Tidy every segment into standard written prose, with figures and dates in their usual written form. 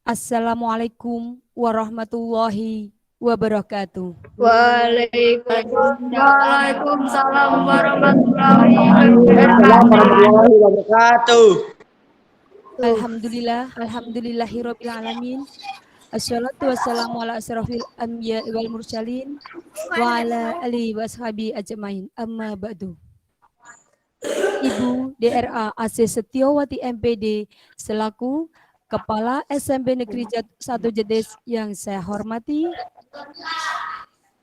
Assalamualaikum warahmatullahi wabarakatuh. Waalaikumsalam warahmatullahi wabarakatuh. warahmatullahi wabarakatuh. Alhamdulillahirabbil alamin. Assalatu wassalamu ala asrafil anbiya wal mursalin wa ala alihi washabi ajmain. Amma ba'du. Ibu DRA AC Setiawati MPD selaku Kepala SMP Negeri 1 Jedes yang saya hormati,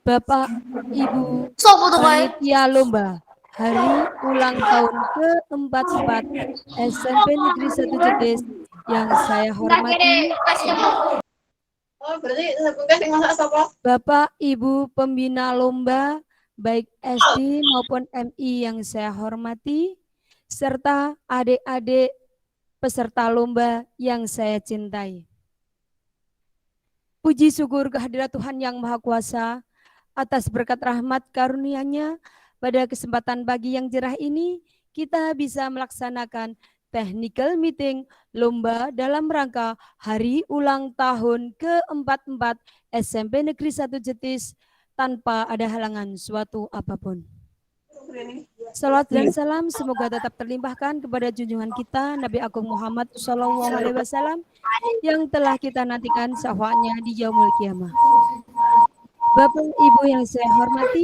Bapak Ibu Panitia Lomba Hari Ulang Tahun ke-44 SMP Negeri 1 Jedes yang saya hormati, Bapak Ibu Pembina Lomba baik SD maupun MI yang saya hormati, serta adik-adik peserta lomba yang saya cintai. Puji syukur kehadirat Tuhan Yang Maha Kuasa atas berkat rahmat karunia-Nya pada kesempatan pagi yang cerah ini kita bisa melaksanakan technical meeting lomba dalam rangka Hari Ulang Tahun ke-44 SMP Negeri 1 Jetis tanpa ada halangan suatu apapun. Salawat dan salam semoga tetap terlimpahkan kepada junjungan kita Nabi Agung Muhammad SAW yang telah kita nantikan syafaatnya di yaumul kiamah. Bapak Ibu yang saya hormati,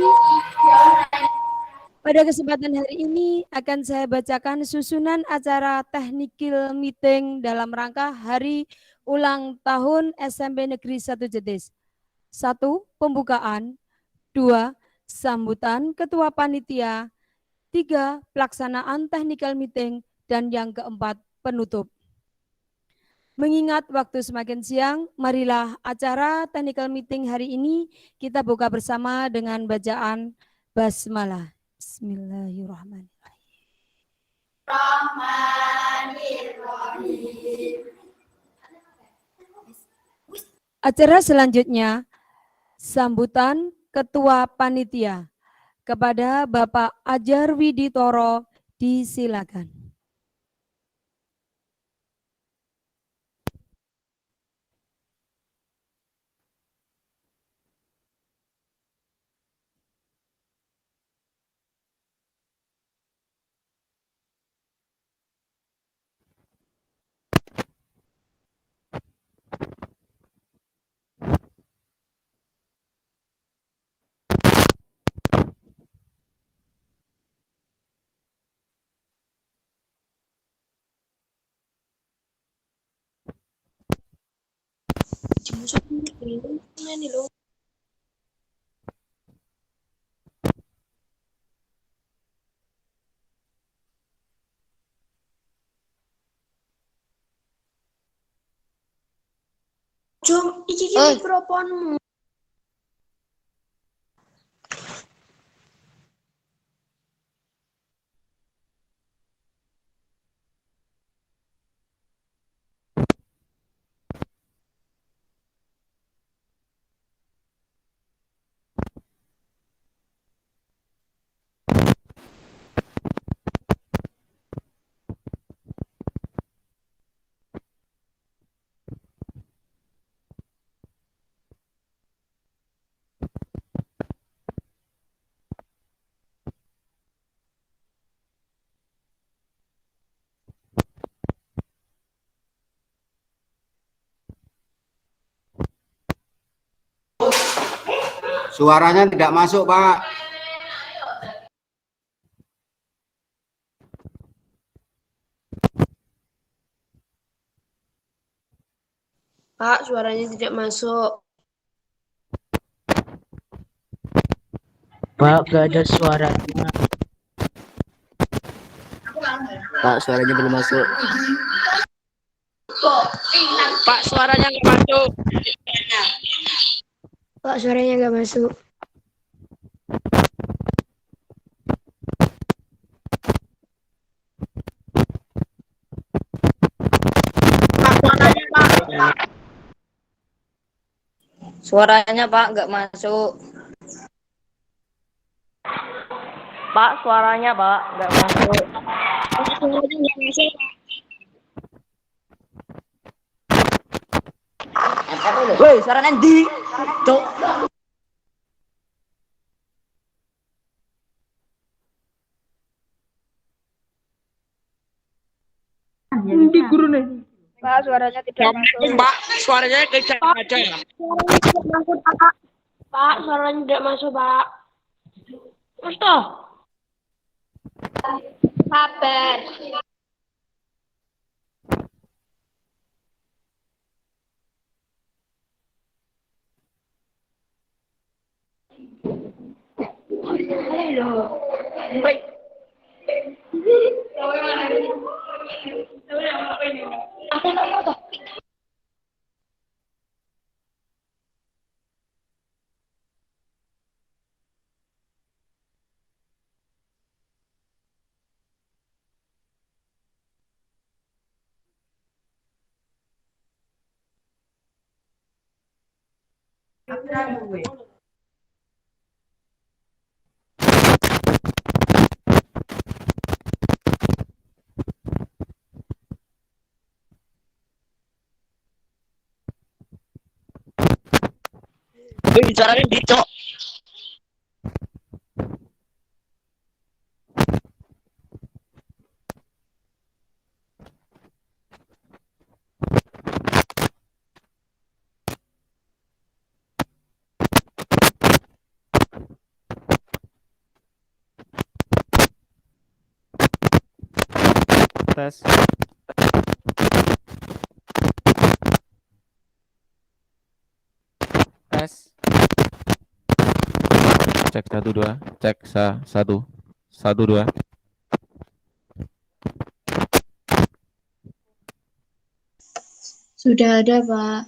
pada kesempatan hari ini akan saya bacakan susunan acara technical meeting dalam rangka Hari Ulang Tahun SMP Negeri 1 Jetis. 1. Pembukaan. 2. Sambutan Ketua Panitia. 3. Pelaksanaan technical meeting, dan yang keempat, penutup. Mengingat waktu semakin siang, marilah acara technical meeting hari ini kita buka bersama dengan bacaan basmalah. Bismillahirrahmanirrahim. Acara selanjutnya, sambutan Ketua Panitia. Kepada Bapak Ajar Widitoro, disilakan. Jom, iki mikrofonmu. Suaranya tidak masuk, Pak. Pak, suaranya tidak masuk. Pak, gak ada suaranya. Pak, suaranya belum masuk. Pak, suaranya nggak masuk. Pak, suaranya nggak masuk. Suaranya Pak nggak masuk. Pak, suaranya Pak nggak masuk. Pak, suaranya nggak masuk. Woi, suaranya di. Cok. Di guru nih. Pak, suaranya tidak masuk. Mbak, suaranya kencang aja ya. Pak, suaranya tidak masuk, Pak. Terus toh? Sabar. Woi, suaranya di, Cok. Tes. Tes. Cek 1 2. Cek 1 1 2. Sudah ada, Pak.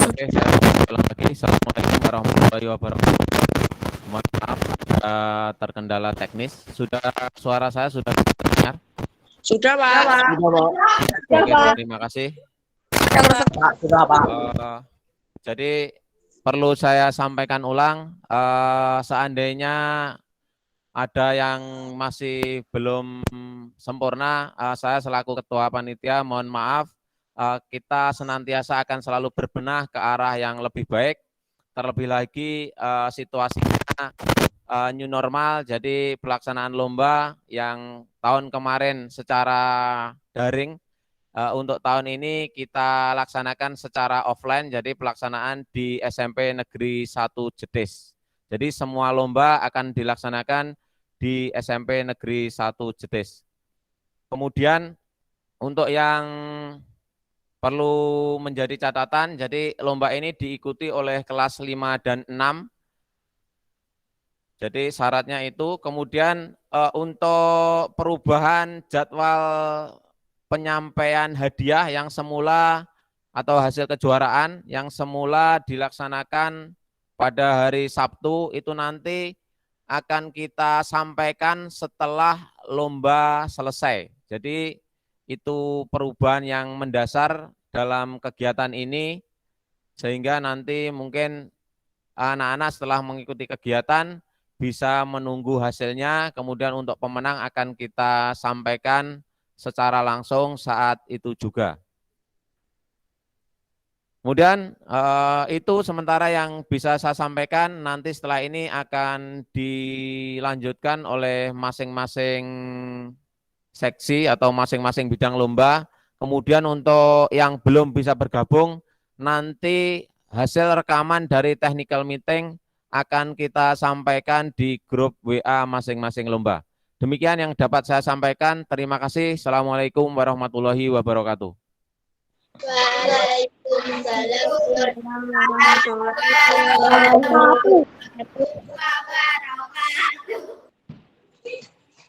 Oke, saya ulang lagi. Assalamualaikum warahmatullahi wabarakatuh. Mohon maaf, terkendala teknis. Suara saya sudah terdengar? Sudah, Pak. Oke, terima kasih. Pak, sudah, Pak. Jadi perlu saya sampaikan ulang, seandainya ada yang masih belum sempurna, saya selaku ketua panitia mohon maaf, kita senantiasa akan selalu berbenah ke arah yang lebih baik, terlebih lagi situasinya new normal, jadi pelaksanaan lomba yang tahun kemarin secara daring, untuk tahun ini kita laksanakan secara offline, jadi pelaksanaan di SMP Negeri 1 Jetis. Jadi semua lomba akan dilaksanakan di SMP Negeri 1 Jetis. Kemudian untuk yang perlu menjadi catatan, jadi lomba ini diikuti oleh kelas 5 dan 6. Jadi syaratnya itu, kemudian untuk perubahan jadwal penyampaian hadiah yang semula atau hasil kejuaraan yang semula dilaksanakan pada hari Sabtu itu nanti akan kita sampaikan setelah lomba selesai. Jadi itu perubahan yang mendasar dalam kegiatan ini sehingga nanti mungkin anak-anak setelah mengikuti kegiatan bisa menunggu hasilnya, kemudian untuk pemenang akan kita sampaikan secara langsung saat itu juga. Kemudian itu sementara yang bisa saya sampaikan, nanti setelah ini akan dilanjutkan oleh masing-masing seksi atau masing-masing bidang lomba. Kemudian untuk yang belum bisa bergabung, nanti hasil rekaman dari technical meeting akan kita sampaikan di grup WA masing-masing lomba. Demikian yang dapat saya sampaikan. Terima kasih. Assalamualaikum warahmatullahi wabarakatuh. Waalaikumsalam warahmatullahi wabarakatuh.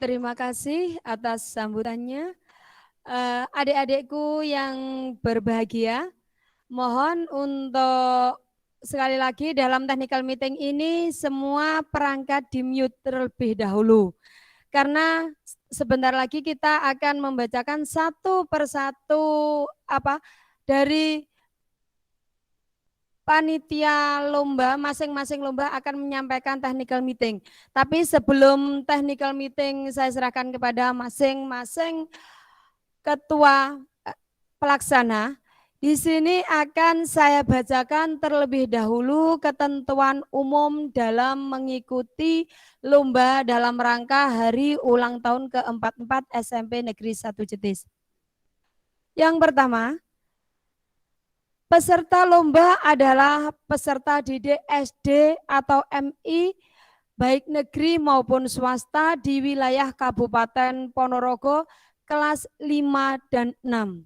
Terima kasih atas sambutannya. Adik-adikku yang berbahagia, mohon untuk sekali lagi dalam technical meeting ini semua perangkat di-mute terlebih dahulu. Karena sebentar lagi kita akan membacakan satu persatu dari panitia lomba, masing-masing lomba akan menyampaikan technical meeting. Tapi sebelum technical meeting saya serahkan kepada masing-masing ketua pelaksana, Di sini akan saya bacakan terlebih dahulu ketentuan umum dalam mengikuti lomba dalam rangka Hari Ulang Tahun ke-44 SMP Negeri 1 Jetis. Yang pertama, peserta lomba adalah peserta didik SD atau MI baik negeri maupun swasta di wilayah Kabupaten Ponorogo kelas 5 dan 6.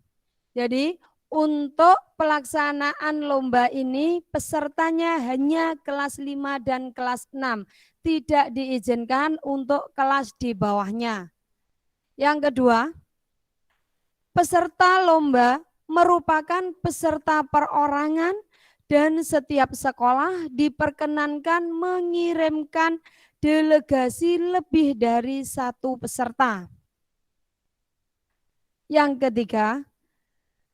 Jadi untuk pelaksanaan lomba ini pesertanya hanya kelas 5 dan kelas 6. Tidak diizinkan untuk kelas di bawahnya. Yang kedua, peserta lomba merupakan peserta perorangan dan setiap sekolah diperkenankan mengirimkan delegasi lebih dari 1 peserta. Yang ketiga,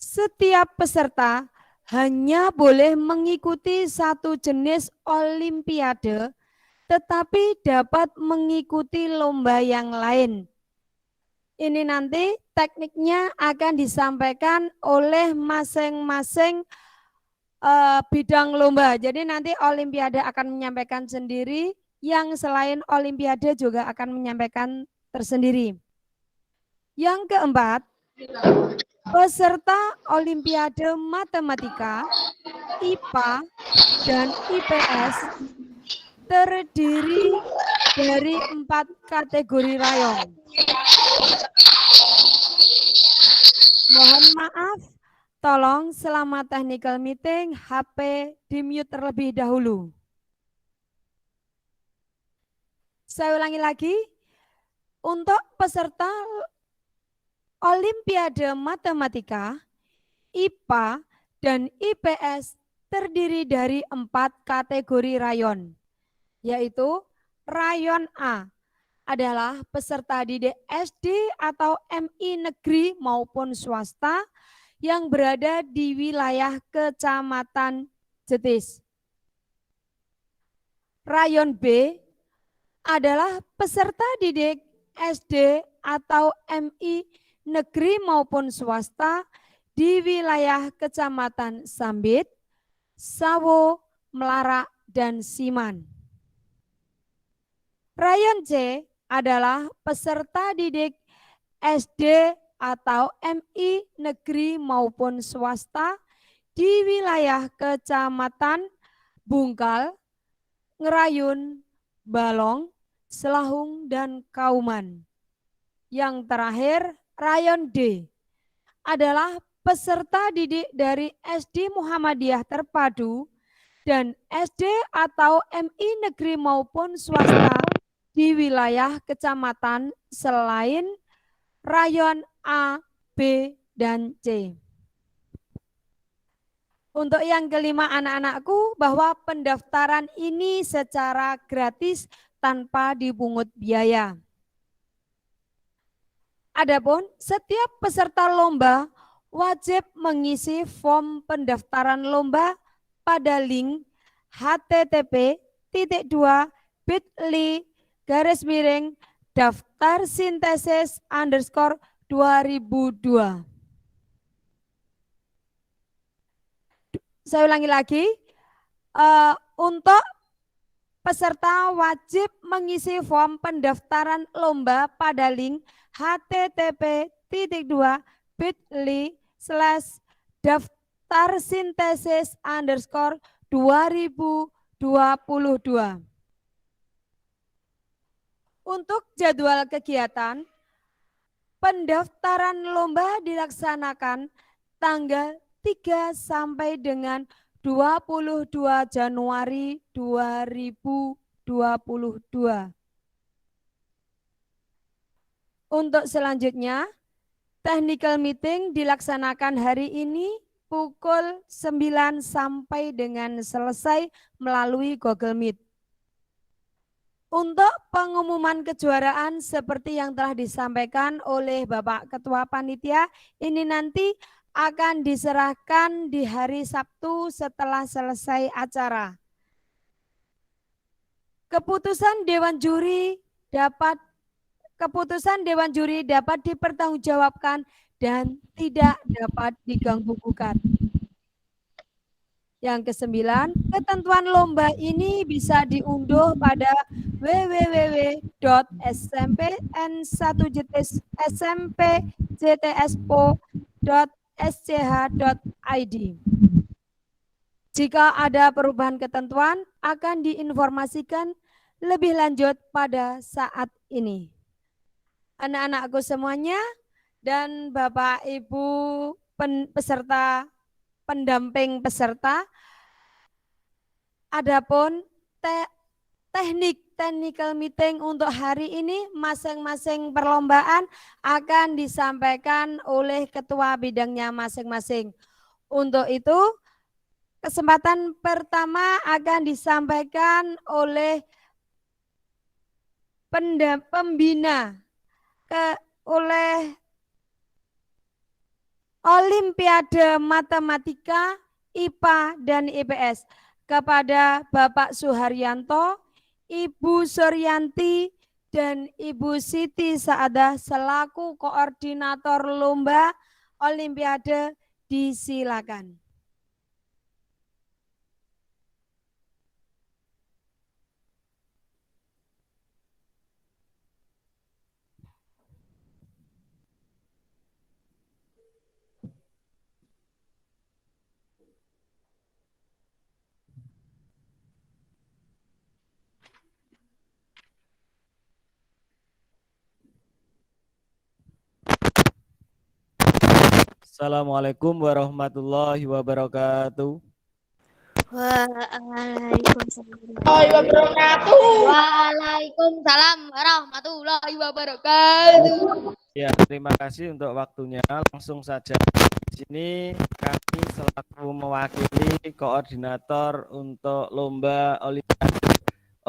setiap peserta hanya boleh mengikuti 1 jenis olimpiade, tetapi dapat mengikuti lomba yang lain. Ini nanti tekniknya akan disampaikan oleh masing-masing bidang lomba. Jadi nanti olimpiade akan menyampaikan sendiri, yang selain olimpiade juga akan menyampaikan tersendiri. Yang keempat, peserta Olimpiade Matematika, IPA, dan IPS terdiri dari 4 kategori rayon. Mohon maaf, tolong selama technical meeting HP di-mute terlebih dahulu. Saya ulangi lagi, untuk peserta Olimpiade Matematika, IPA, dan IPS terdiri dari 4 kategori rayon, yaitu rayon A adalah peserta didik SD atau MI negeri maupun swasta yang berada di wilayah Kecamatan Jetis. Rayon B adalah peserta didik SD atau MI negeri maupun swasta di wilayah Kecamatan Sambit, Sawo, Melarak, dan Siman. Rayon C adalah peserta didik SD atau MI negeri maupun swasta di wilayah Kecamatan Bungkal, Ngerayun, Balong, Selahung, dan Kauman. Yang terakhir, rayon D adalah peserta didik dari SD Muhammadiyah Terpadu dan SD atau MI negeri maupun swasta di wilayah kecamatan selain rayon A, B, dan C. Untuk yang kelima anak-anakku, bahwa pendaftaran ini secara gratis tanpa dipungut biaya. Adapun setiap peserta lomba wajib mengisi form pendaftaran lomba pada link http://daftarsintesis_2002. Saya ulangi lagi, untuk peserta wajib mengisi form pendaftaran lomba pada link http://daftarsintesis_2022. Untuk jadwal kegiatan, pendaftaran lomba dilaksanakan tanggal 3 sampai dengan 22 Januari 2022. Untuk selanjutnya, technical meeting dilaksanakan hari ini pukul 9 sampai dengan selesai melalui Google Meet. Untuk pengumuman kejuaraan seperti yang telah disampaikan oleh Bapak Ketua Panitia, ini nanti akan diserahkan di hari Sabtu setelah selesai acara. Keputusan Dewan Juri dapat dipertanggungjawabkan dan tidak dapat diganggu gugat. Yang kesembilan, ketentuan lomba ini bisa diunduh pada www.smpjtspo.sch.id. Jika ada perubahan ketentuan, akan diinformasikan lebih lanjut pada saat ini. Anak-anakku semuanya dan Bapak Ibu peserta, pendamping peserta, adapun technical meeting untuk hari ini masing-masing perlombaan akan disampaikan oleh ketua bidangnya masing-masing. Untuk itu, kesempatan pertama akan disampaikan oleh pembina oleh Olimpiade Matematika, IPA, dan IPS kepada Bapak Suharyanto, Ibu Suryanti, dan Ibu Siti Saadah selaku koordinator lomba Olimpiade, disilakan. Assalamualaikum warahmatullahi wabarakatuh. Waalaikumsalam. Waalaikumsalam warahmatullahi wabarakatuh. Ya, terima kasih untuk waktunya. Langsung saja di sini kami selaku mewakili koordinator untuk lomba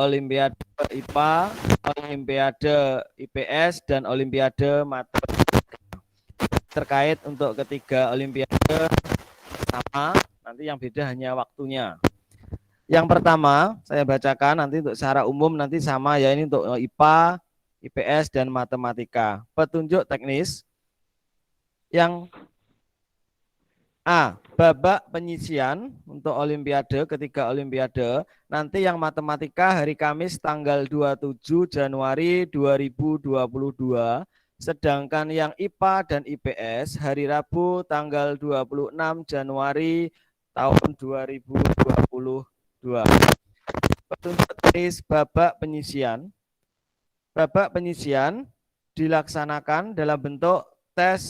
Olimpiade IPA, Olimpiade IPS, dan Olimpiade Matematika. Terkait untuk ketiga Olimpiade sama, nanti yang beda hanya waktunya. Yang pertama saya bacakan nanti untuk secara umum nanti sama ya, ini untuk IPA, IPS, dan Matematika. Petunjuk teknis yang A, babak penyisian untuk Olimpiade, ketiga Olimpiade. Nanti yang Matematika hari Kamis tanggal 27 Januari 2022. Sedangkan yang IPA dan IPS hari Rabu tanggal 26 Januari tahun 2022. Petunjuk teknis babak penyisian. Babak penyisian dilaksanakan dalam bentuk tes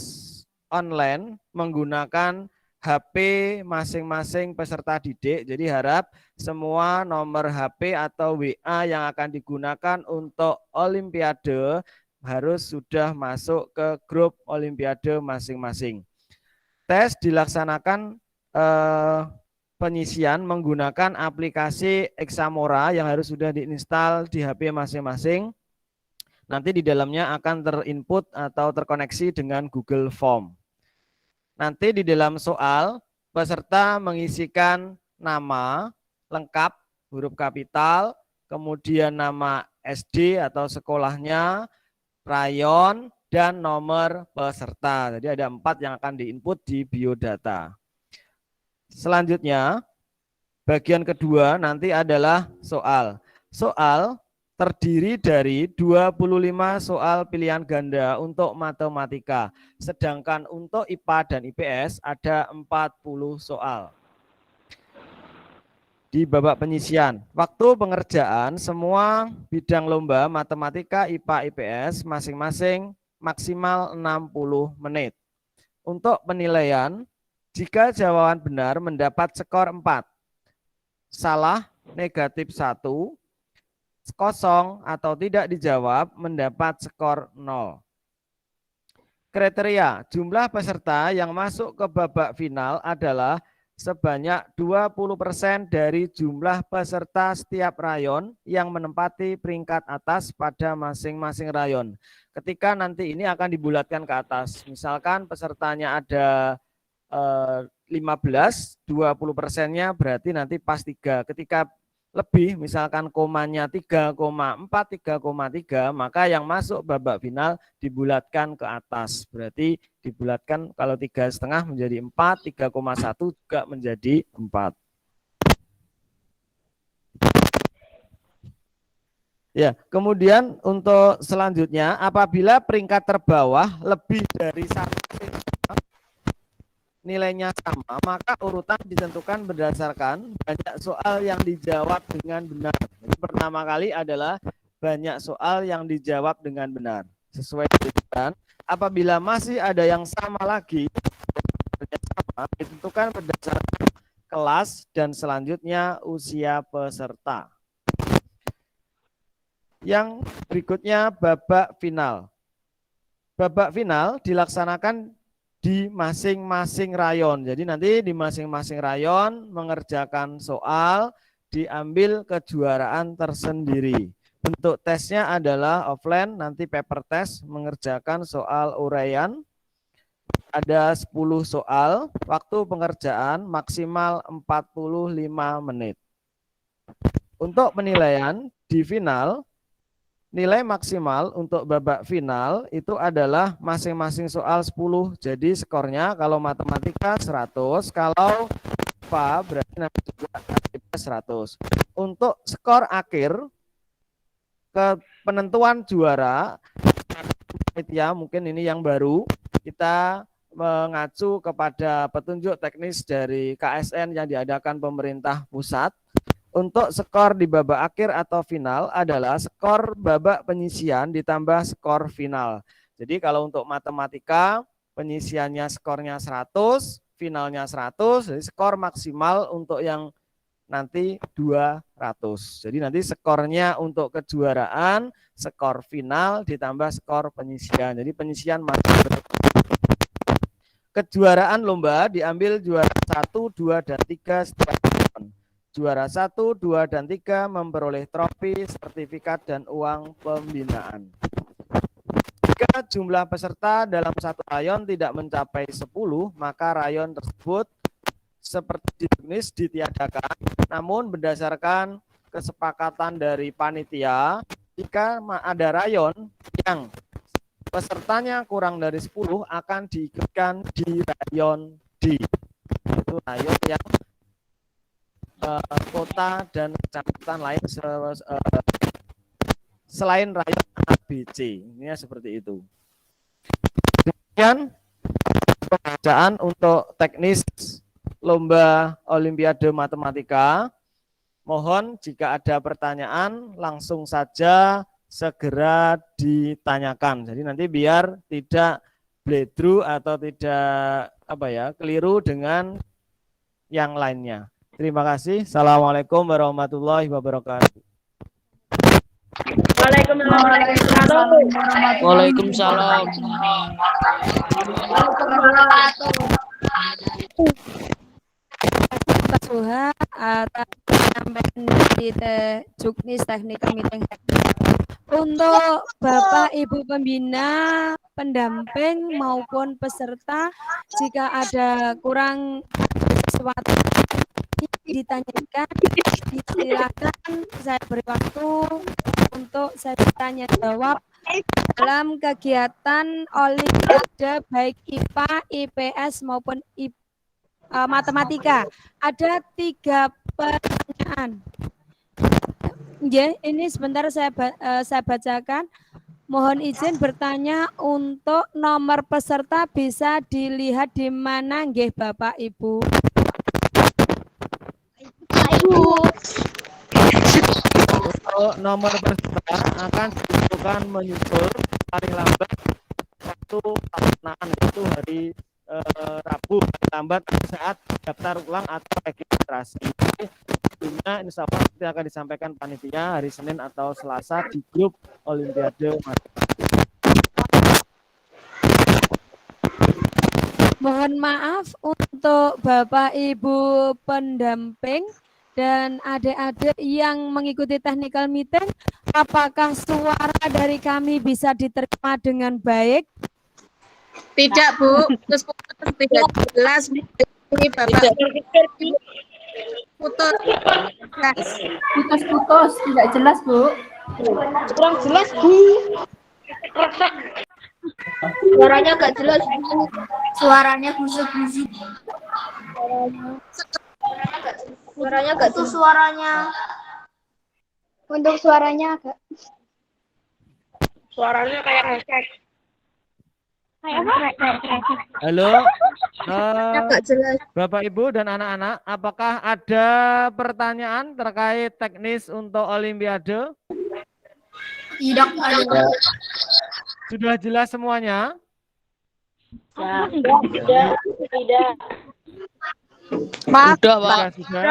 online menggunakan HP masing-masing peserta didik. Jadi harap semua nomor HP atau WA yang akan digunakan untuk Olimpiade harus sudah masuk ke grup Olimpiade masing-masing. Tes dilaksanakan penyisian menggunakan aplikasi Examora yang harus sudah diinstal di HP masing-masing. Nanti di dalamnya akan terinput atau terkoneksi dengan Google Form. Nanti di dalam soal, peserta mengisikan nama lengkap, huruf kapital, kemudian nama SD atau sekolahnya, rayon, dan nomor peserta. Jadi ada 4 yang akan diinput di biodata. Selanjutnya, bagian kedua nanti adalah soal. Soal terdiri dari 25 soal pilihan ganda untuk matematika. Sedangkan untuk IPA dan IPS ada 40 soal. Di babak penyisian, waktu pengerjaan semua bidang lomba matematika, IPA, IPS masing-masing maksimal 60 menit. Untuk penilaian, jika jawaban benar mendapat skor 4, salah negatif 1, kosong atau tidak dijawab mendapat skor 0. Kriteria jumlah peserta yang masuk ke babak final adalah sebanyak 20% dari jumlah peserta setiap rayon yang menempati peringkat atas pada masing-masing rayon. Ketika nanti ini akan dibulatkan ke atas, misalkan pesertanya ada 15, 20%-nya berarti nanti pas 3. Ketika lebih, misalkan komanya 3,4, 3,3, maka yang masuk babak final dibulatkan ke atas. Berarti dibulatkan kalau 3,5 menjadi 4, 3,1 juga menjadi 4. Ya, kemudian untuk selanjutnya, apabila peringkat terbawah lebih dari satu siswa, nilainya sama, maka urutan ditentukan berdasarkan banyak soal yang dijawab dengan benar. Jadi pertama kali adalah banyak soal yang dijawab dengan benar. Sesuai dengan apabila masih ada yang sama lagi, sama, ditentukan berdasarkan kelas dan selanjutnya usia peserta. Yang berikutnya babak final. Babak final dilaksanakan di masing-masing rayon. Jadi nanti di masing-masing rayon mengerjakan soal, diambil kejuaraan tersendiri. Bentuk tesnya adalah offline, nanti paper test mengerjakan soal uraian. Ada 10 soal, waktu pengerjaan maksimal 45 menit. Untuk penilaian di final, nilai maksimal untuk babak final itu adalah masing-masing soal 10. Jadi skornya kalau matematika 100, kalau IPA berarti nanti juga 100. Untuk skor akhir ke penentuan juara, ya mungkin ini yang baru, kita mengacu kepada petunjuk teknis dari KSN yang diadakan pemerintah pusat. Untuk skor di babak akhir atau final adalah skor babak penyisian ditambah skor final. Jadi kalau untuk matematika penyisiannya skornya 100, finalnya 100, jadi skor maksimal untuk yang nanti 200. Jadi nanti skornya untuk kejuaraan, skor final ditambah skor penyisian. Jadi penyisian masih kejuaraan lomba diambil juara 1, 2, dan 3 setiap tahun. Juara 1, 2, dan 3 memperoleh trofi, sertifikat, dan uang pembinaan. Jika jumlah peserta dalam satu rayon tidak mencapai 10, maka rayon tersebut seperti jenis ditiadakan. Namun berdasarkan kesepakatan dari panitia, jika ada rayon yang pesertanya kurang dari 10 akan diikutkan di rayon D. Itu rayon yang kota dan kecamatan lain selain rayon ABC. Ini seperti itu. Demikian pembacaan untuk teknis lomba Olimpiade Matematika. Mohon jika ada pertanyaan langsung saja segera ditanyakan. Jadi nanti biar tidak bledru atau tidak keliru dengan yang lainnya. Terima kasih. Assalamualaikum warahmatullahi wabarakatuh. Waalaikumsalam. Pak Suha atas penyampaian dari Juknis Technical Meeting. Untuk Bapak Ibu pembina, pendamping maupun peserta, jika ada kurang sesuatu ditanyakan, silakan saya beri waktu untuk saya tanya jawab dalam kegiatan Olimpiade baik IPA, IPS maupun matematika. Ada 3 pertanyaan. Ya, ini sebentar saya bacakan. Mohon izin bertanya untuk nomor peserta bisa dilihat di mana nggih Bapak Ibu? Untuk nomor peserta akan ditentukan menyusul paling lambat waktu pelaksanaan, yaitu hari Rabu, lambat saat daftar ulang atau registrasi. Tentunya insya Allah nanti akan disampaikan panitia hari Senin atau Selasa di grup Olimpiade Matematika. Mohon maaf untuk Bapak Ibu pendamping dan adik-adik yang mengikuti technical meeting, apakah suara dari kami bisa diterima dengan baik? Tidak, Bu. Terus tidak jelas. Ini Bapak. Putus. Putus, tidak jelas, Bu. Kurang jelas, Bu. Suaranya gak jelas, Bu. Suaranya busuk-busuk. Suaranya gak jelas. Suaranya. Untuk suaranya agak. Suaranya kayak resek. Kayak apa? Halo, Agak jelas. Bapak Ibu dan anak-anak, apakah ada pertanyaan terkait teknis untuk Olimpiade? Tidak ada. Sudah jelas semuanya? Tidak. Maaf, Udah, Pak. Pak. Sudah.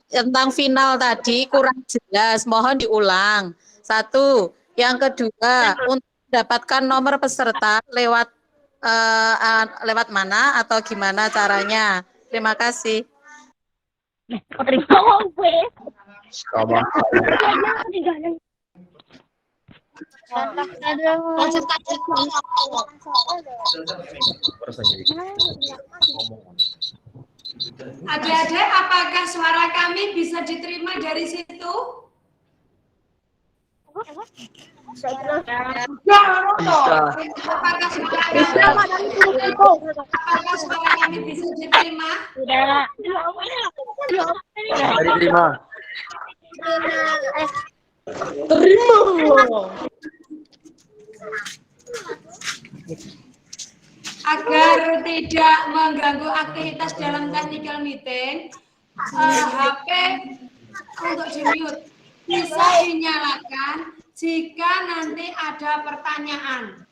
Tentang final tadi kurang jelas, mohon diulang. Satu, yang kedua, untuk mendapatkan nomor peserta lewat mana atau gimana caranya? Terima kasih. Adik-adik, apakah suara kami bisa diterima dari situ? Apakah suara kami bisa diterima? Terima. Agar tidak mengganggu aktivitas dalam technical meeting, HP untuk di-mute bisa dinyalakan jika nanti ada pertanyaan.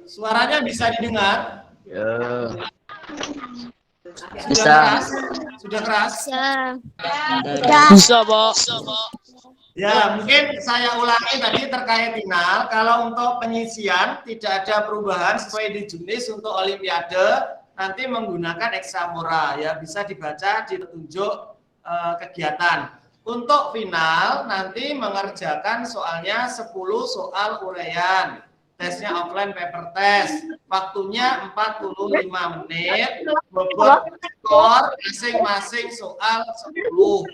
Suaranya bisa didengar? Bisa. Sudah keras? Bisa, Pak. Ya, mungkin saya ulangi tadi terkait final. Kalau untuk penyisian tidak ada perubahan sesuai di jenis untuk Olimpiade, nanti menggunakan eksamora ya, bisa dibaca di petunjuk kegiatan. Untuk final nanti mengerjakan soalnya 10 soal uraian. Tesnya offline paper test. Waktunya 45 menit. Bobot skor masing-masing soal 10.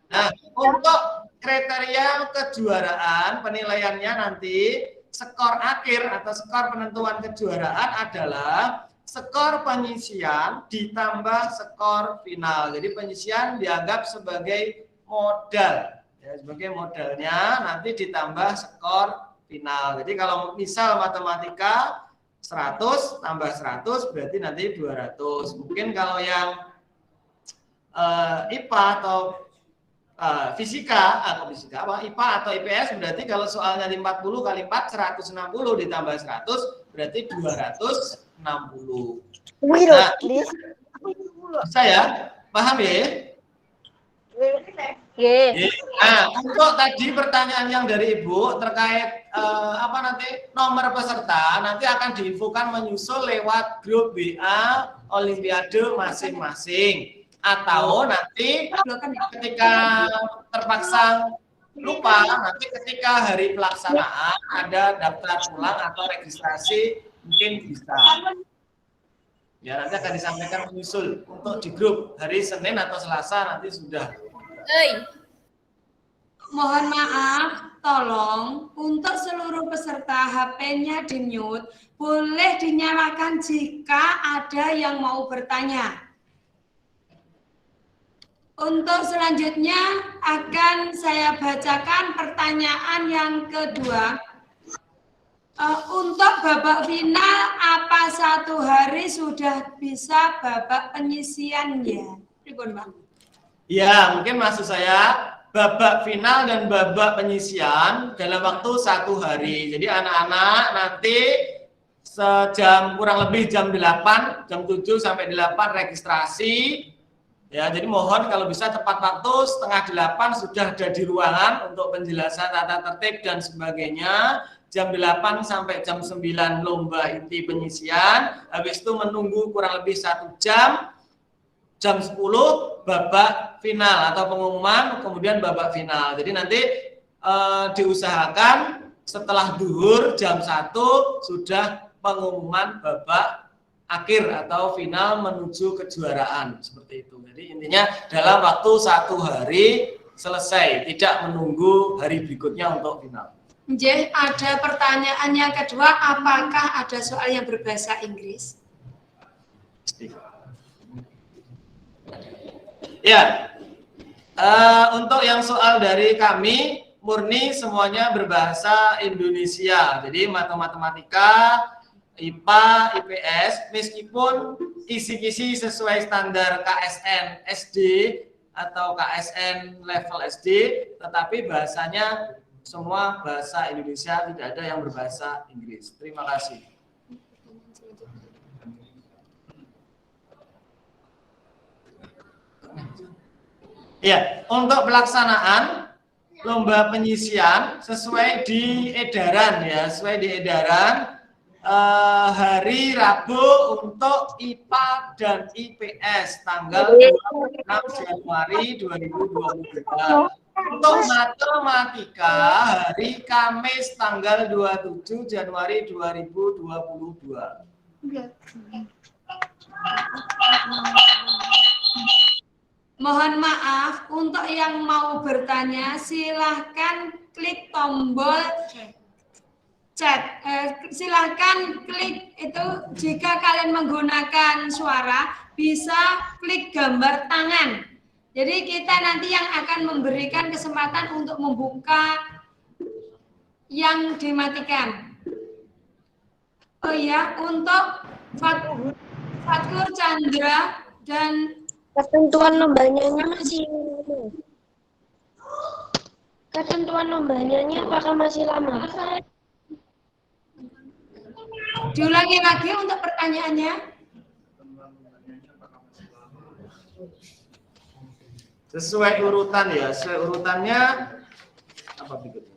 Nah, untuk kriteria kejuaraan penilaiannya nanti skor akhir atau skor penentuan kejuaraan adalah skor penyisian ditambah skor final. Jadi penyisian dianggap sebagai modal, ya, sebagai modalnya nanti ditambah skor final. Jadi kalau misal matematika 100 tambah 100 berarti nanti 200. Mungkin kalau yang IPA atau fisika atau IPA atau IPS berarti kalau soalnya 50 kali 4 160 ditambah 100 berarti 260. Nah, bisa ya? Paham ya? Nah, untuk tadi pertanyaan yang dari Ibu terkait nomor peserta nanti akan diinfokan menyusul lewat grup WA Olimpiade masing-masing. Atau nanti ketika terpaksa lupa, nanti ketika hari pelaksanaan ada daftar ulang atau registrasi mungkin bisa. Ya, nanti akan disampaikan menyusul untuk di grup hari Senin atau Selasa nanti sudah. Mohon maaf, tolong untuk seluruh peserta HP-nya di-mute, boleh dinyalakan jika ada yang mau bertanya. Untuk selanjutnya akan saya bacakan pertanyaan yang kedua. Untuk babak final, apa 1 hari sudah bisa babak penyisiannya? Pripun, Bang? Ya, mungkin maksud saya babak final dan babak penyisian dalam waktu 1 hari. Jadi anak-anak nanti kurang lebih jam 8, jam 7 sampai 8 registrasi. Ya, jadi mohon kalau bisa tepat waktu 7:30 sudah ada di ruangan untuk penjelasan tata tertib dan sebagainya. Jam 8 sampai jam 9 lomba inti penyisian. Habis itu menunggu kurang lebih 1 jam. Jam 10 babak final atau pengumuman, kemudian babak final. Jadi nanti diusahakan setelah duhur jam 1 sudah pengumuman babak akhir atau final menuju kejuaraan seperti itu. Jadi intinya dalam waktu 1 hari selesai, tidak menunggu hari berikutnya untuk final. Nggih, ada pertanyaan yang kedua, apakah ada soal yang berbahasa Inggris? Ya, Untuk yang soal dari kami, murni semuanya berbahasa Indonesia. Jadi matematika, IPA, IPS, meskipun kisi-kisi sesuai standar KSN SD atau KSN level SD, tetapi bahasanya semua bahasa Indonesia, tidak ada yang berbahasa Inggris. Terima kasih. Ya, untuk pelaksanaan lomba penyisian sesuai di edaran ya, sesuai di edaran hari Rabu untuk IPA dan IPS tanggal 26 Januari 2022. Untuk matematika hari Kamis tanggal 27 Januari 2022. Mohon maaf, untuk yang mau bertanya silahkan klik tombol chat. Silahkan klik itu, jika kalian menggunakan suara bisa klik gambar tangan. Jadi kita nanti yang akan memberikan kesempatan untuk membuka yang dimatikan. Oh iya, untuk Fatkur Chandra dan Ketentuan lombanya masih lama. Ketentuan lombanya apakah masih lama? Diulangi lagi untuk pertanyaannya. Sesuai urutan ya, sesuai urutannya apa berikutnya?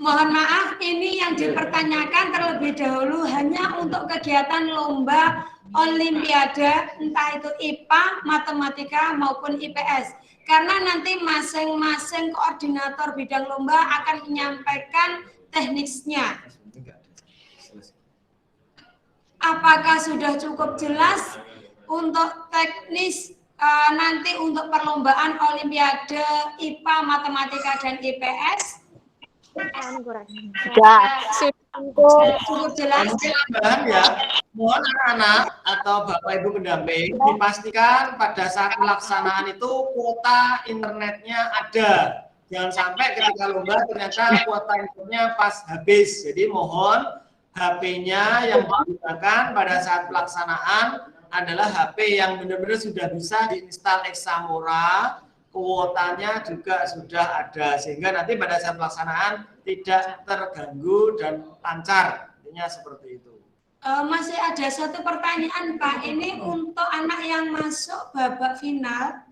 Mohon maaf, ini yang dipertanyakan terlebih dahulu hanya untuk kegiatan lomba Olimpiade, entah itu IPA, matematika maupun IPS. Karena nanti masing-masing koordinator bidang lomba akan menyampaikan teknisnya. Apakah sudah cukup jelas untuk teknis nanti untuk perlombaan Olimpiade IPA, matematika dan IPS? Cukup jelas. Tambahan ya, mohon anak-anak atau Bapak Ibu pendamping dipastikan pada saat pelaksanaan itu kuota internetnya ada. Jangan sampai ketika lomba ternyata kuota internetnya pas habis. Jadi mohon HP-nya yang digunakan pada saat pelaksanaan adalah HP yang benar-benar sudah bisa diinstal Examora, kuotanya juga sudah ada, sehingga nanti pada saat pelaksanaan tidak terganggu dan lancar. Intinya seperti itu. Masih ada satu pertanyaan Pak, ini untuk anak yang masuk babak final.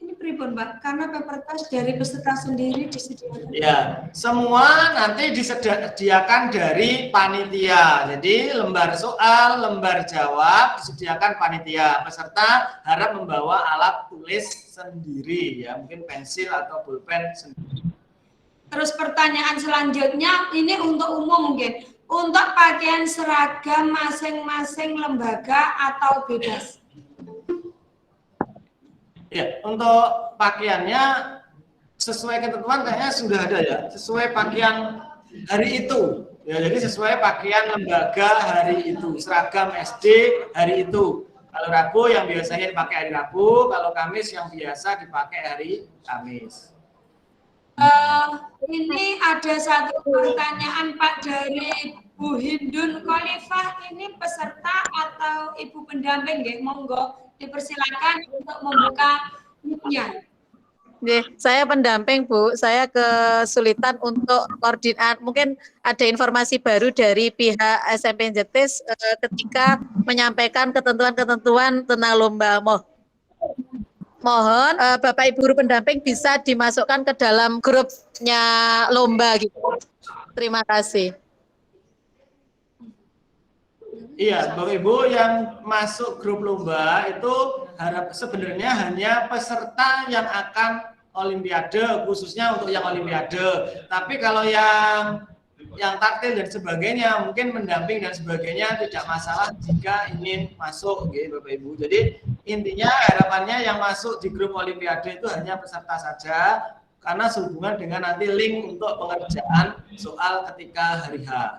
Ini pripun Pak? Karena paper test dari peserta sendiri disediakan. Ya, semua nanti disediakan dari panitia. Jadi lembar soal, lembar jawab disediakan panitia. Peserta harap membawa alat tulis sendiri ya, mungkin pensil atau pulpen sendiri. Terus pertanyaan selanjutnya ini untuk umum mungkin. Untuk pakaian seragam masing-masing lembaga atau bebas? Ya, untuk pakaiannya sesuai ketentuan kayaknya sudah ada ya, sesuai pakaian hari itu. Ya, jadi sesuai pakaian lembaga hari itu, seragam SD hari itu. Kalau Rabu yang biasanya dipakai hari Rabu, kalau Kamis yang biasa dipakai hari Kamis. Ini ada satu pertanyaan Pak dari Bu Hindun Khalifah, ini peserta atau ibu pendamping nggih, monggo dipersilakan untuk membuka mic-nya. Saya pendamping Bu, saya kesulitan untuk koordinat. Mungkin ada informasi baru dari pihak SMP Jetis ketika menyampaikan ketentuan-ketentuan tentang lomba. Mohon Bapak Ibu guru pendamping bisa dimasukkan ke dalam grupnya lomba gitu. Terima kasih. Iya, Bapak Ibu yang masuk grup lomba itu sebenarnya hanya peserta yang akan Olimpiade, khususnya untuk yang Olimpiade. Tapi kalau yang taktil dan sebagainya, mungkin mendamping dan sebagainya tidak masalah jika ingin masuk, gitu, Bapak Ibu. Jadi intinya harapannya yang masuk di grup Olimpiade itu hanya peserta saja, karena sehubungan dengan nanti link untuk pengerjaan soal ketika hari H.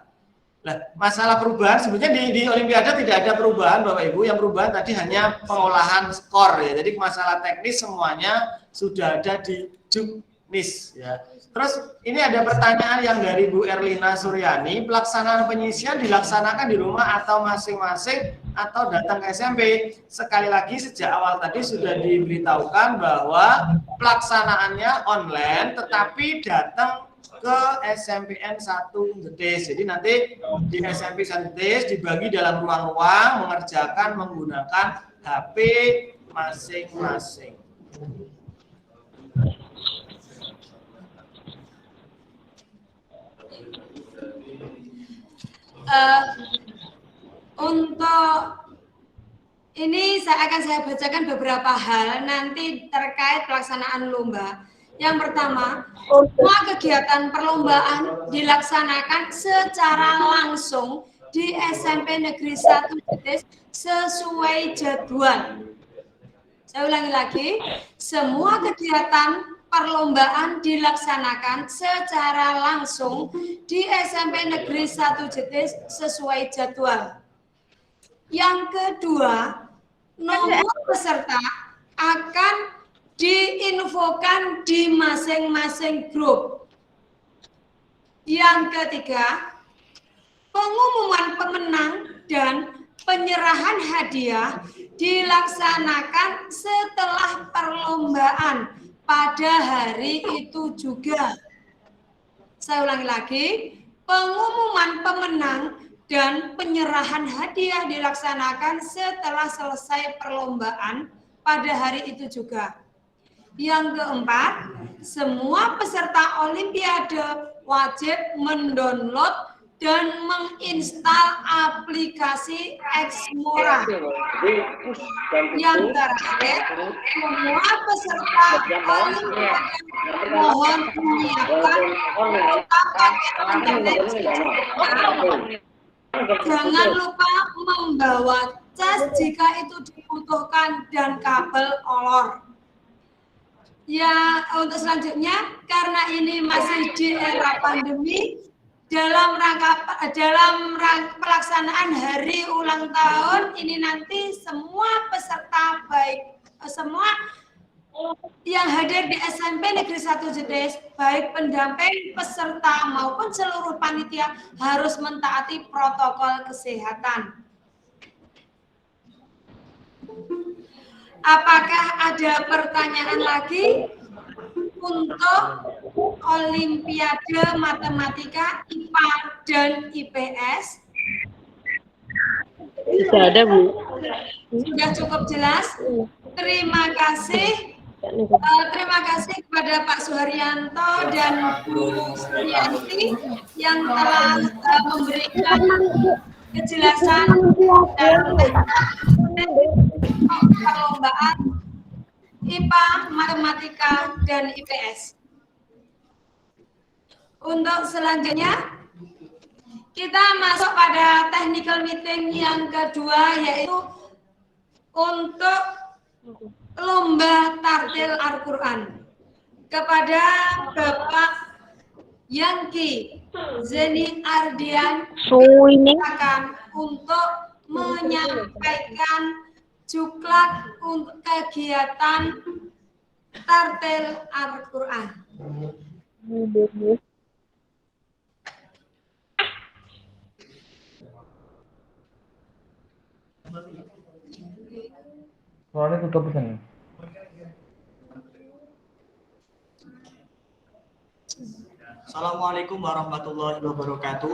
Nah, masalah perubahan sebenarnya di Olimpiade tidak ada perubahan Bapak Ibu, yang perubahan tadi hanya pengolahan skor ya. Jadi masalah teknis semuanya sudah ada di Juknis ya. Terus ini ada pertanyaan yang dari Bu Erlina Suryani, pelaksanaan penyisian dilaksanakan di rumah atau masing-masing atau datang ke SMP? Sekali lagi sejak awal tadi sudah diberitahukan bahwa pelaksanaannya online tetapi datang ke SMPN 1 Jetis. Jadi nanti di SMP 1 Jetis dibagi dalam ruang-ruang mengerjakan menggunakan HP masing-masing. Untuk ini saya bacakan beberapa hal nanti terkait pelaksanaan lomba. Yang pertama, semua kegiatan perlombaan dilaksanakan secara langsung di SMP Negeri 1 Jetis sesuai jadwal. Saya ulangi lagi, semua kegiatan perlombaan dilaksanakan secara langsung di SMP Negeri 1 Jetis sesuai jadwal. Yang kedua, nomor peserta akan diinfokan di masing-masing grup. Yang ketiga, pengumuman pemenang dan penyerahan hadiah dilaksanakan setelah perlombaan pada hari itu juga. Saya ulangi lagi, pengumuman pemenang dan penyerahan hadiah dilaksanakan setelah selesai perlombaan pada hari itu juga. Yang keempat, semua peserta Olimpiade wajib mendownload dan menginstal aplikasi Xmora. Yang terakhir, semua peserta Olimpiade mohon menyiapkan kuota paket internet. Jangan lupa membawa cas jika itu dibutuhkan dan kabel olor. Ya, untuk selanjutnya, karena ini masih di era pandemi, dalam rangka pelaksanaan hari ulang tahun ini nanti semua peserta baik semua yang hadir di SMP Negeri 1 Jetis, baik pendamping, peserta maupun seluruh panitia harus mentaati protokol kesehatan. Apakah ada pertanyaan lagi untuk Olimpiade Matematika IPA dan IPS? Tidak ada, Bu. Sudah cukup jelas. Terima kasih. Terima kasih kepada Pak Suharyanto dan Bu Suryanti yang telah memberikan kejelasan dalam perlombaan IPA, Matematika, dan IPS. Untuk selanjutnya, kita masuk pada technical meeting yang kedua, yaitu untuk lomba tartil Al-Quran. Kepada Bapak Yangki Zeni Ardian, silakan untuk menyampaikan juklak untuk kegiatan tartil Al-Quran. Suaranya tutup pesan. Assalamualaikum warahmatullahi wabarakatuh.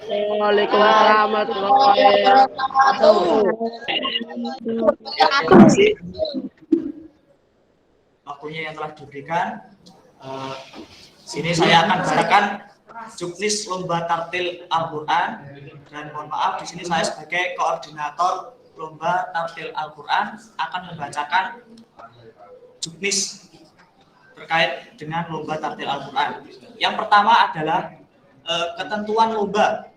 Waalaikumsalam warahmatullahi wabarakatuh. Terima kasih waktunya yang telah diberikan. Sini saya akan bacakan juknis lomba tartil Al-Quran, dan mohon maaf di sini saya sebagai koordinator lomba tartil Al-Quran akan membacakan juknis terkait dengan lomba tartil Al-Quran. Yang pertama adalah ketentuan lomba.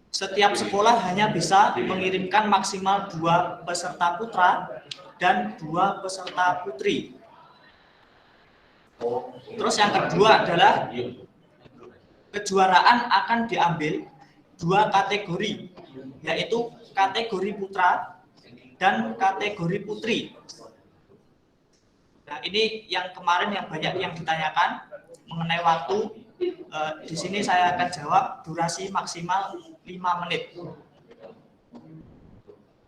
Setiap sekolah hanya bisa mengirimkan maksimal 2 peserta putra dan 2 peserta putri. Terus yang kedua adalah kejuaraan akan diambil 2 kategori, yaitu kategori putra dan kategori putri. Nah, ini yang kemarin yang banyak yang ditanyakan mengenai waktu. Di sini saya akan jawab durasi maksimal 5 menit.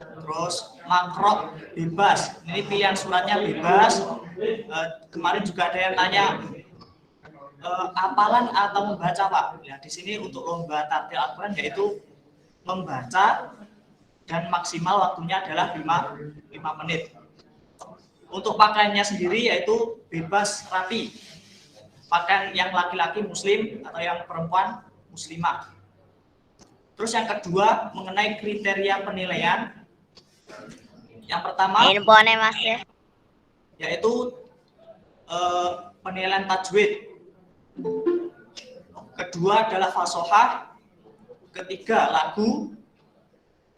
Terus makro bebas, ini pilihan suratnya bebas. Kemarin juga ada yang tanya hafalan atau membaca, Pak. Ya, di sini untuk lomba tartil Al-Quran yaitu membaca dan maksimal waktunya adalah 5 menit. Untuk pakaiannya sendiri yaitu bebas rapi. Pakaian yang laki-laki muslim atau yang perempuan muslimah. Terus yang kedua mengenai kriteria penilaian. Yang pertama yaitu penilaian tajwid. Kedua adalah fasohah. Ketiga lagu.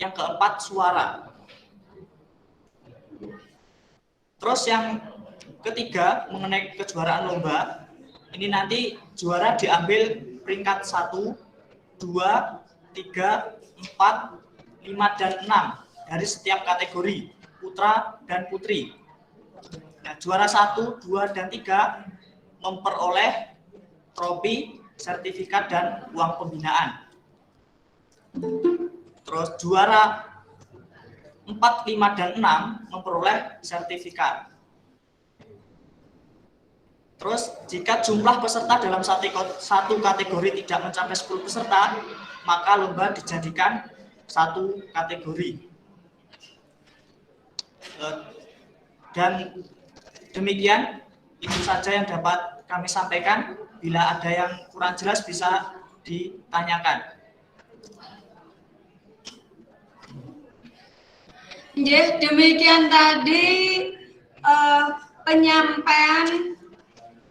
Yang keempat suara. Terus yang ketiga mengenai kejuaraan lomba, ini nanti juara diambil peringkat 1, 2, 3, 4, 5, dan 6 dari setiap kategori putra dan putri. Nah, juara 1, 2, dan 3 memperoleh trofi, sertifikat, dan uang pembinaan. Terus juara 4, 5, dan 6 memperoleh sertifikat. Terus jika jumlah peserta dalam satu kategori tidak mencapai 10 peserta, maka lomba dijadikan 1 kategori. Dan demikian, itu saja yang dapat kami sampaikan. Bila ada yang kurang jelas bisa ditanyakan. Demikian tadi penyampaian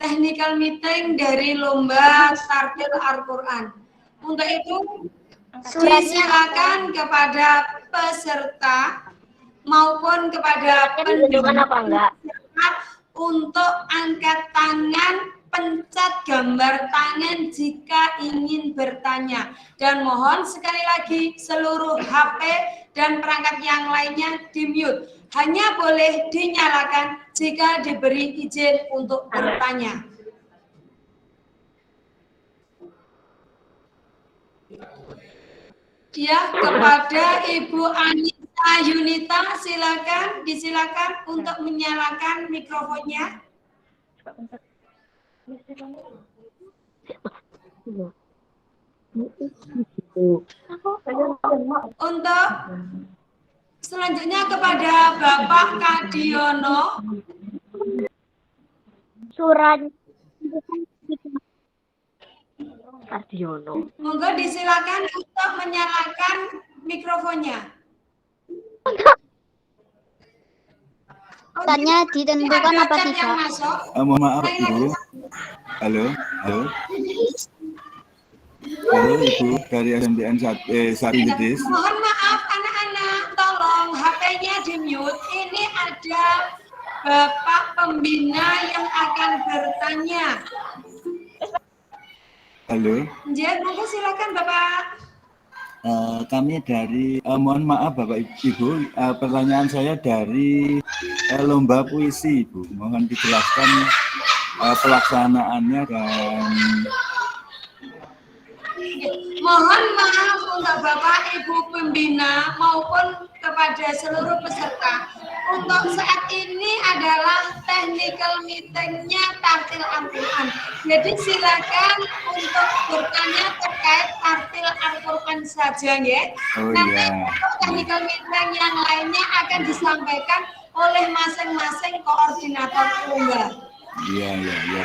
technical meeting dari lomba tartil Al-Quran. Untuk itu disilakan kepada peserta maupun kepada penduduk untuk angkat tangan, pencet gambar tangan jika ingin bertanya. Dan mohon sekali lagi seluruh HP dan perangkat yang lainnya di-mute. Hanya boleh dinyalakan jika diberi izin untuk bertanya. Ya, kepada Ibu Anita Yunita, disilakan untuk menyalakan mikrofonnya. Untuk selanjutnya kepada Bapak Kadiono. Monggo disilakan untuk menyalakan mikrofonnya. Tanya ditentukan apa tidak? Mohon maaf Ibu. Halo. Halo Ibu dari SMPN Sari Jetis. Mohon maaf anak-anak, tolong HP-nya di-mute. Ini ada Bapak Pembina yang akan bertanya. Halo. Ya, monggo silakan Bapak. Kami dari, mohon maaf Bapak Ibu, pertanyaan saya dari lomba puisi Ibu. Mohon dijelaskan pelaksanaannya dan mohon maaf untuk Bapak Ibu Pembina maupun kepada seluruh peserta. Untuk saat ini adalah technical meeting-nya tartil Al-Quran. Jadi silakan untuk bertanya terkait tartil Al-Quran saja ya. Nanti untuk technical meeting yang lainnya akan disampaikan oleh masing-masing koordinator lomba. Iya.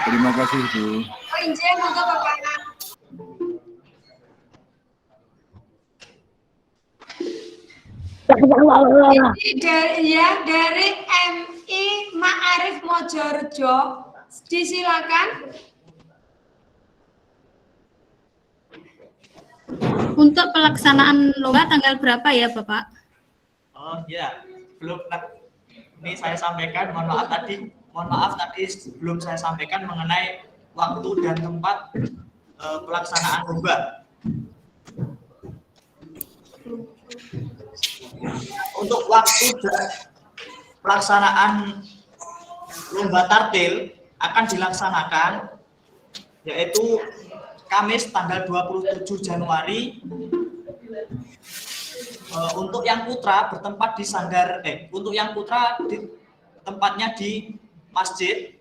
Terima kasih Bu. Izin untuk Bapak. Dari MI Ma'arif Mojorejo, disilakan. Untuk pelaksanaan lomba tanggal berapa ya Bapak? Oh ya, belum. Ini saya sampaikan, mohon maaf tadi belum saya sampaikan mengenai waktu dan tempat pelaksanaan lomba. Untuk waktu pelaksanaan lomba tartil akan dilaksanakan yaitu Kamis tanggal 27 Januari. Untuk yang putra bertempat di sanggar untuk yang putra tempatnya di masjid.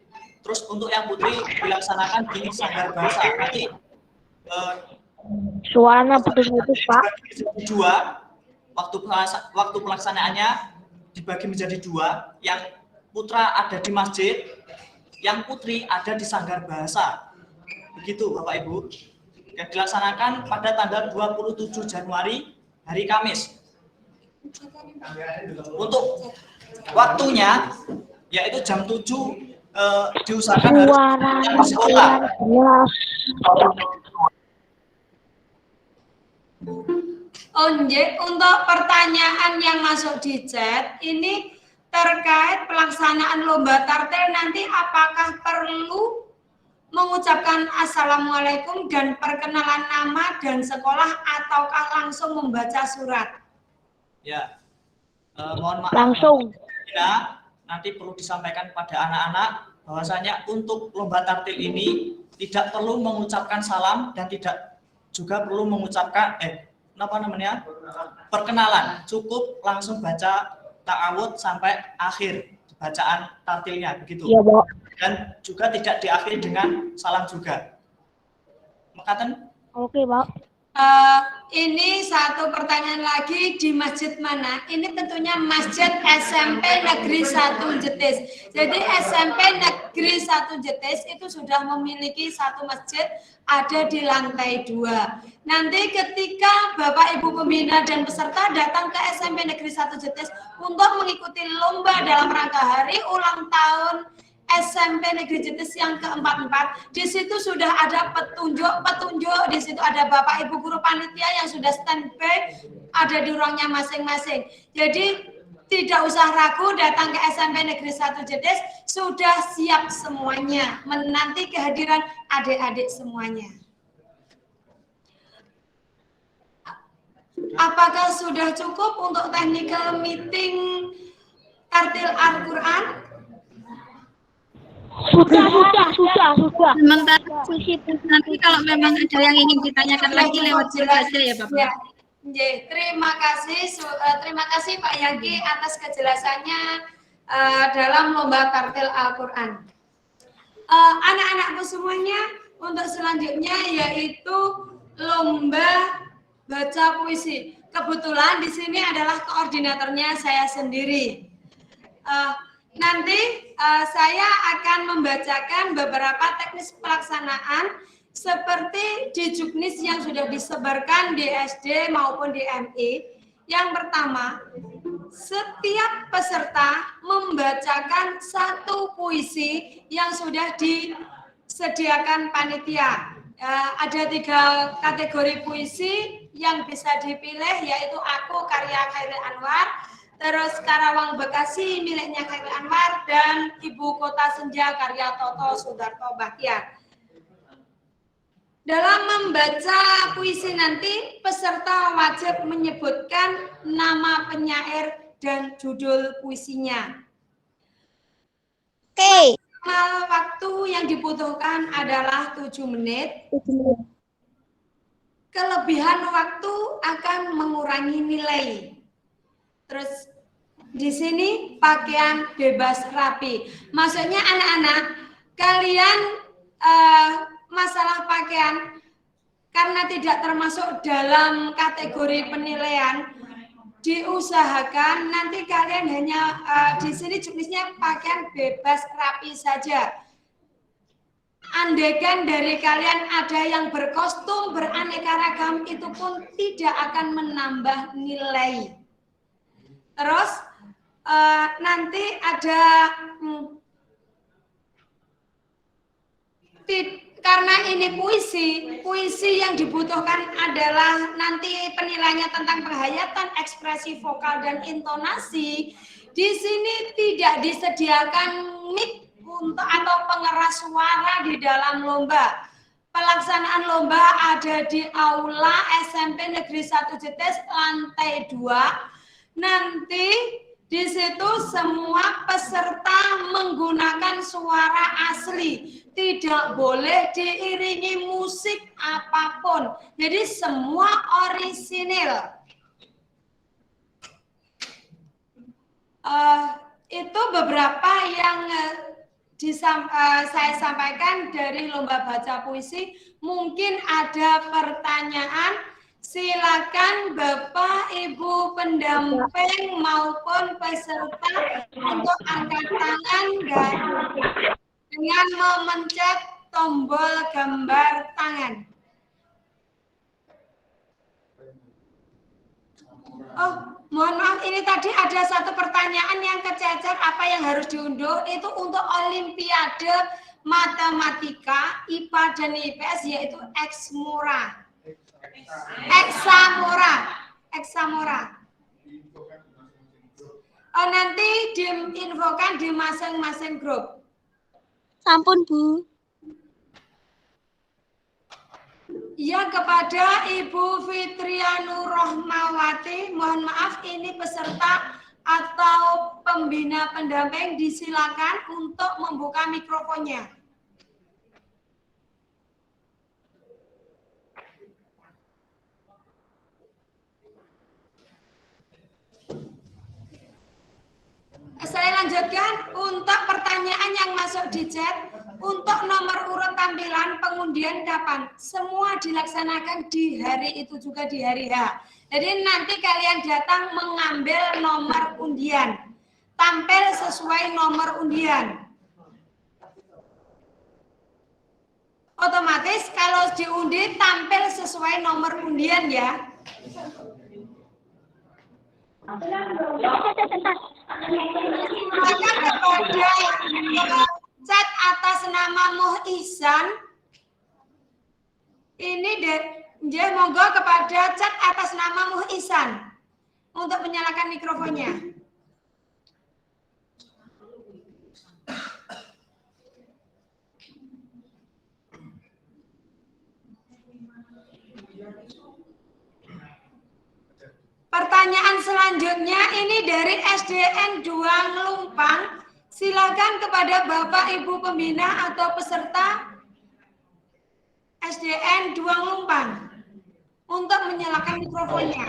Terus untuk yang putri dilaksanakan di sanggar bahasa. Nanti Suaranya putus-putus, Pak. Dua, waktu pelaksanaannya dibagi menjadi dua. Yang putra ada di masjid, yang putri ada di sanggar bahasa. Begitu Bapak Ibu. Yang dilaksanakan pada tanggal 27 Januari hari Kamis. Untuk waktunya yaitu jam 7 diusahakan harus di sekolah. Untuk pertanyaan yang masuk di chat ini terkait pelaksanaan lomba tartil nanti apakah perlu mengucapkan assalamualaikum dan perkenalan nama dan sekolah ataukah langsung membaca surat? Ya, mohon maaf. Langsung. Ya, nanti perlu disampaikan pada anak-anak bahwasanya untuk lomba tartil ini tidak perlu mengucapkan salam dan tidak juga perlu mengucapkan perkenalan. Cukup langsung baca ta'awudz sampai akhir bacaan tartilnya begitu. Iya, Pak. Dan juga tidak diakhiri dengan salam juga. Makaten? Oke, Pak. Ini satu pertanyaan lagi, di masjid mana? Ini tentunya Masjid SMP Negeri 1 Jetis. Jadi SMP Negeri 1 Jetis itu sudah memiliki satu masjid ada di lantai 2. Nanti ketika Bapak Ibu pembina dan peserta datang ke SMP Negeri 1 Jetis untuk mengikuti lomba dalam rangka hari ulang tahun SMP Negeri Jetis yang ke-44, di situ sudah ada petunjuk, di situ ada Bapak Ibu guru panitia yang sudah standby ada di ruangnya masing-masing. Jadi tidak usah ragu datang ke SMP Negeri 1 Jetis, sudah siap semuanya menanti kehadiran adik-adik semuanya. Apakah sudah cukup untuk technical meeting tartil Al-Quran? Sudah. Sementara nanti kalau memang ada yang ingin ditanyakan lagi lewat chat aja ya Bapak. Terima kasih Pak Yaki atas kejelasannya dalam lomba tartil Al-Quran. Anak-anakku semuanya, untuk selanjutnya yaitu lomba baca puisi. Kebetulan di sini adalah koordinatornya saya sendiri. Nanti saya akan membacakan beberapa teknis pelaksanaan seperti di juknis yang sudah disebarkan di SD maupun di MI. Yang pertama, setiap peserta membacakan satu puisi yang sudah disediakan panitia. Ada 3 kategori puisi yang bisa dipilih, yaitu Aku karya Khairil Anwar, terus Karawang Bekasi miliknya Khairil Anwar, dan Ibu Kota Senja karya Toto Sudarto Bahtiar. Dalam membaca puisi nanti, peserta wajib menyebutkan nama penyair dan judul puisinya. Oke. Waktu yang dibutuhkan adalah 7 menit. Kelebihan waktu akan mengurangi nilai. Terus di sini pakaian bebas rapi. Maksudnya anak-anak, kalian masalah pakaian karena tidak termasuk dalam kategori penilaian, diusahakan nanti kalian hanya di sini juknisnya pakaian bebas rapi saja. Andaikan dari kalian ada yang berkostum beraneka ragam, itu pun tidak akan menambah nilai. Terus nanti ada karena ini puisi yang dibutuhkan adalah nanti penilaiannya tentang penghayatan, ekspresi vokal dan intonasi. Di sini tidak disediakan mic atau pengeras suara di dalam lomba. pelaksanaan lomba ada di Aula SMP Negeri 1 Jetis lantai 2. Nanti di situ semua peserta menggunakan suara asli, tidak boleh diiringi musik apapun. Jadi semua orisinil. Itu beberapa yang saya sampaikan dari lomba baca puisi. Mungkin ada pertanyaan, silakan Bapak Ibu pendamping maupun peserta untuk angkat tangan dan dengan memencet tombol gambar tangan. Oh, mohon maaf, ini tadi ada satu pertanyaan yang kececer, apa yang harus diunduh, itu untuk Olimpiade Matematika, IPA dan IPS, yaitu Eksamora. Oh, nanti diinfokan di masing-masing grup. Sampun, Bu. Ya, kepada Ibu Fitrianu Rohmawati, mohon maaf ini peserta atau pembina pendamping disilakan untuk membuka mikrofonnya. Saya lanjutkan untuk pertanyaan yang masuk di chat. Untuk nomor urut tampilan pengundian kapan? Semua dilaksanakan di hari itu juga, di hari H. Jadi nanti kalian datang mengambil nomor undian. Tampil sesuai nomor undian. Otomatis kalau diundi tampil sesuai nomor undian ya. Maka kepada chat atas nama Muh Ihsan, ini dia monggo kepada chat atas nama Muh Ihsan untuk menyalakan mikrofonnya. Pertanyaan selanjutnya ini dari SDN 2 Ngelumpang. Silakan kepada Bapak Ibu pembina atau peserta SDN 2 Ngelumpang untuk menyalakan mikrofonnya.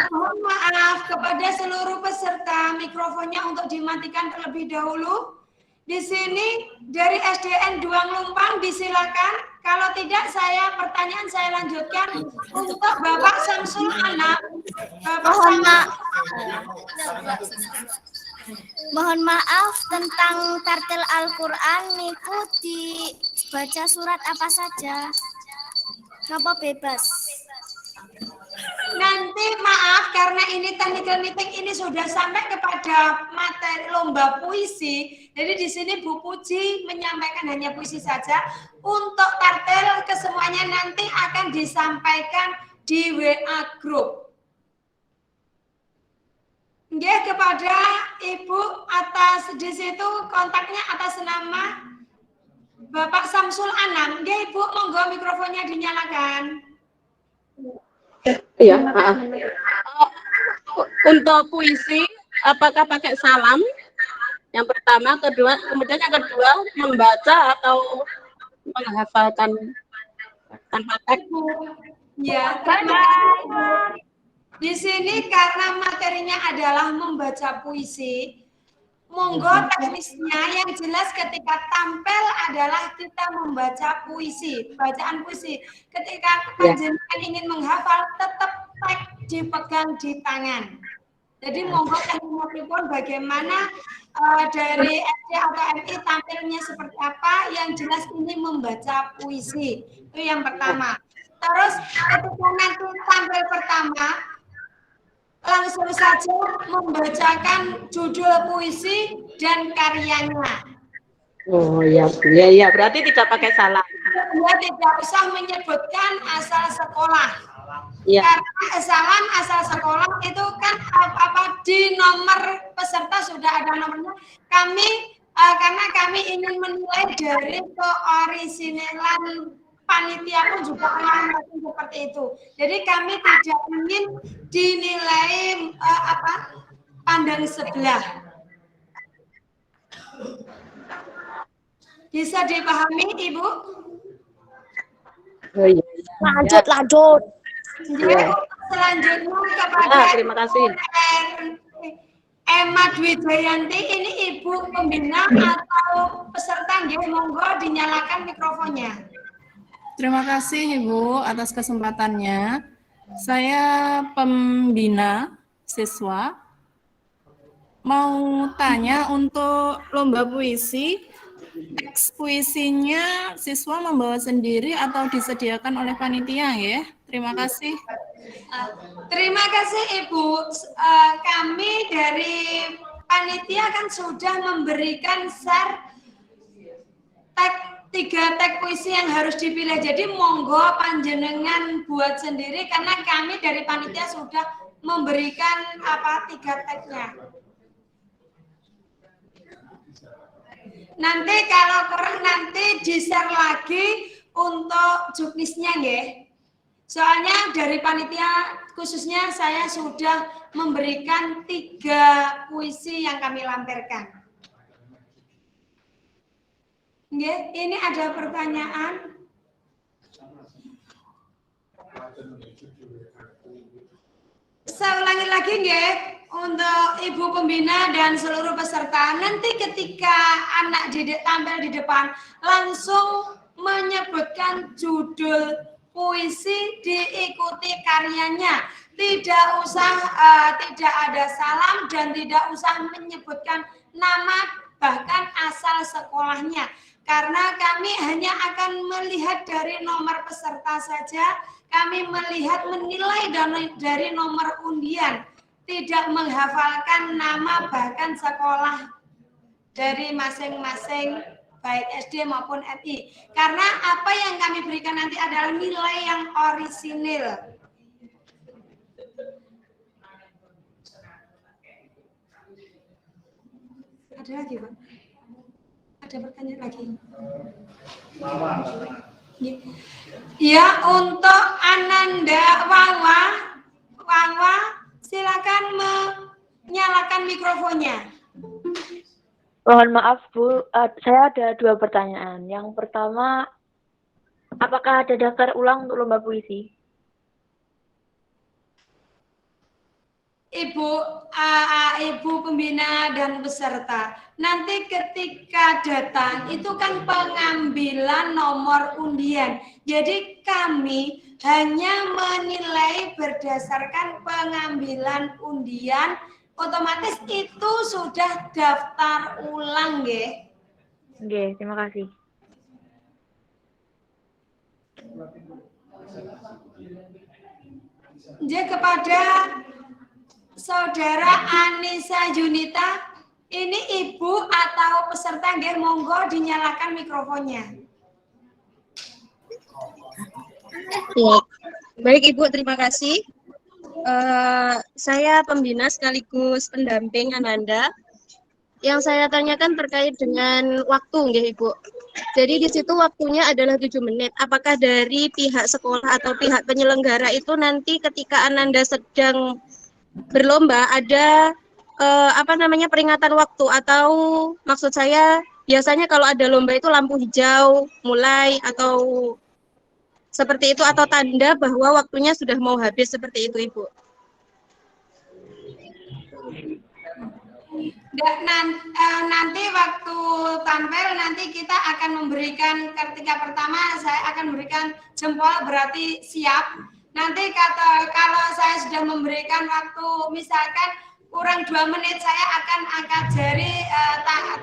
Mohon maaf kepada seluruh peserta, mikrofonnya untuk dimatikan terlebih dahulu. Di sini dari SDN 2 Ngelumpang disilakan. Kalau tidak pertanyaan saya lanjutkan untuk Bapak Samsul Anak. Mohon maaf tentang tartil Al-Quran niku dibaca surat apa saja? Apa bebas? Nanti maaf karena ini technical meeting ini sudah sampai kepada materi lomba puisi. Jadi di sini Bu Puji menyampaikan hanya puisi saja. Untuk tartil kesemuanya nanti akan disampaikan di WA group. Nggih, kepada Ibu atas di situ kontaknya atas nama Bapak Samsul Anam. Nggih, Ibu monggo mikrofonnya dinyalakan. Iya, untuk puisi apakah pakai salam? Yang pertama, kemudian yang kedua membaca atau menghafalkan tanpa teks? Ya, karena di sini karena materinya adalah membaca puisi, monggo teknisnya yang jelas ketika tampil adalah kita membaca puisi, bacaan puisi. Ketika panjenengan ingin menghafal, tetap teks dipegang di tangan. Jadi monggo tekniknya pun bagaimana dari SD atau MI tampilnya seperti apa, yang jelas ini membaca puisi. Itu yang pertama. Terus ketika nanti tampil pertama, langsung saja membacakan judul puisi dan karyanya. Oh iya, iya, berarti tidak pakai salam. Dia tidak usah menyebutkan asal sekolah. Iya. Karena salam asal sekolah itu kan di nomor peserta sudah ada nomornya. Karena kami ingin menilai dari keorisinalan panitia pun juga seperti itu. Jadi kami tidak ingin dinilai pandang sebelah. Bisa dipahami, Ibu? Oh, iya. Lanjut. Ya, selanjutnya kepada terima kasih. Emma Dwi Jayanti, ini Ibu pembina atau peserta, monggo dinyalakan mikrofonnya. Terima kasih Ibu atas kesempatannya. Saya pembina siswa. Mau tanya untuk lomba puisi, teks puisinya siswa membawa sendiri atau disediakan oleh panitia ya? Terima kasih. Terima kasih Ibu. Kami dari panitia kan sudah memberikan share 3 teks puisi yang harus dipilih. Jadi monggo panjenengan buat sendiri karena kami dari panitia sudah memberikan 3 teksnya. Nanti kalau kurang nanti di-share lagi untuk juknisnya nggih. Soalnya dari panitia khususnya saya sudah memberikan 3 puisi yang kami lampirkan. Nggih, ini ada pertanyaan. Saya ulangi lagi nggih. Untuk Ibu pembina dan seluruh peserta, nanti ketika anak didik tampil di depan, langsung menyebutkan judul puisi, diikuti karyanya. Tidak usah, tidak ada salam dan tidak usah menyebutkan nama bahkan asal sekolahnya. Karena kami hanya akan melihat dari nomor peserta saja, kami menilai dari nomor undian. Tidak menghafalkan nama bahkan sekolah dari masing-masing baik SD maupun MI. Karena apa yang kami berikan nanti adalah nilai yang orisinil. Ada lagi, Pak? Ada pertanyaan lagi? Ya, untuk Ananda Wawa, silakan menyalakan mikrofonnya. Mohon maaf Bu, saya ada 2 pertanyaan. Yang pertama, apakah ada daftar ulang untuk lomba puisi? Ibu pembina dan peserta, nanti ketika datang itu kan pengambilan nomor undian. Jadi kami hanya menilai berdasarkan pengambilan undian, otomatis itu sudah daftar ulang, nggih. Nggih, terima kasih. Jadi kepada Saudara Anissa Junita, ini Ibu atau peserta, nggih, monggo dinyalakan mikrofonnya. Baik Ibu, terima kasih. Saya pembina sekaligus pendamping Ananda. Yang saya tanyakan terkait dengan waktu, nggih Ibu. Jadi di situ waktunya adalah 7 menit. Apakah dari pihak sekolah atau pihak penyelenggara itu nanti ketika Ananda sedang berlomba ada peringatan waktu, atau maksud saya biasanya kalau ada lomba itu lampu hijau mulai atau seperti itu, atau tanda bahwa waktunya sudah mau habis, seperti itu Ibu. Nanti waktu tampil nanti kita akan memberikan, ketika pertama saya akan memberikan jempol berarti siap. Nanti kalau saya sudah memberikan waktu misalkan kurang 2 menit, saya akan angkat jari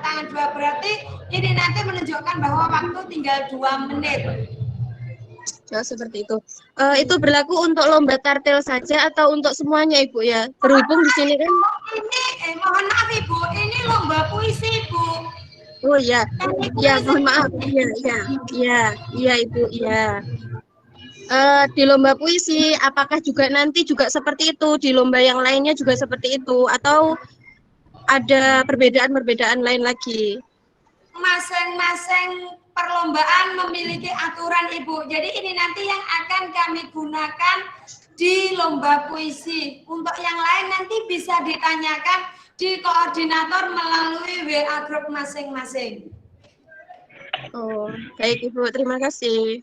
tangan 2, berarti ini nanti menunjukkan bahwa waktu tinggal 2 menit. Ya, seperti itu. Itu berlaku untuk lomba tartel saja atau untuk semuanya Ibu ya? Berhubung di sini kan. Ini mohon maaf Ibu, ini lomba puisi Ibu. Oh ya, ya mohon maaf. Iya Ibu, iya. di lomba puisi, apakah juga nanti juga seperti itu, di lomba yang lainnya juga seperti itu, atau ada perbedaan-perbedaan lain lagi? Masing-masing perlombaan memiliki aturan, Ibu. Jadi ini nanti yang akan kami gunakan di lomba puisi. Untuk yang lain nanti bisa ditanyakan di koordinator melalui WA group masing-masing. Oh, baik Ibu, terima kasih.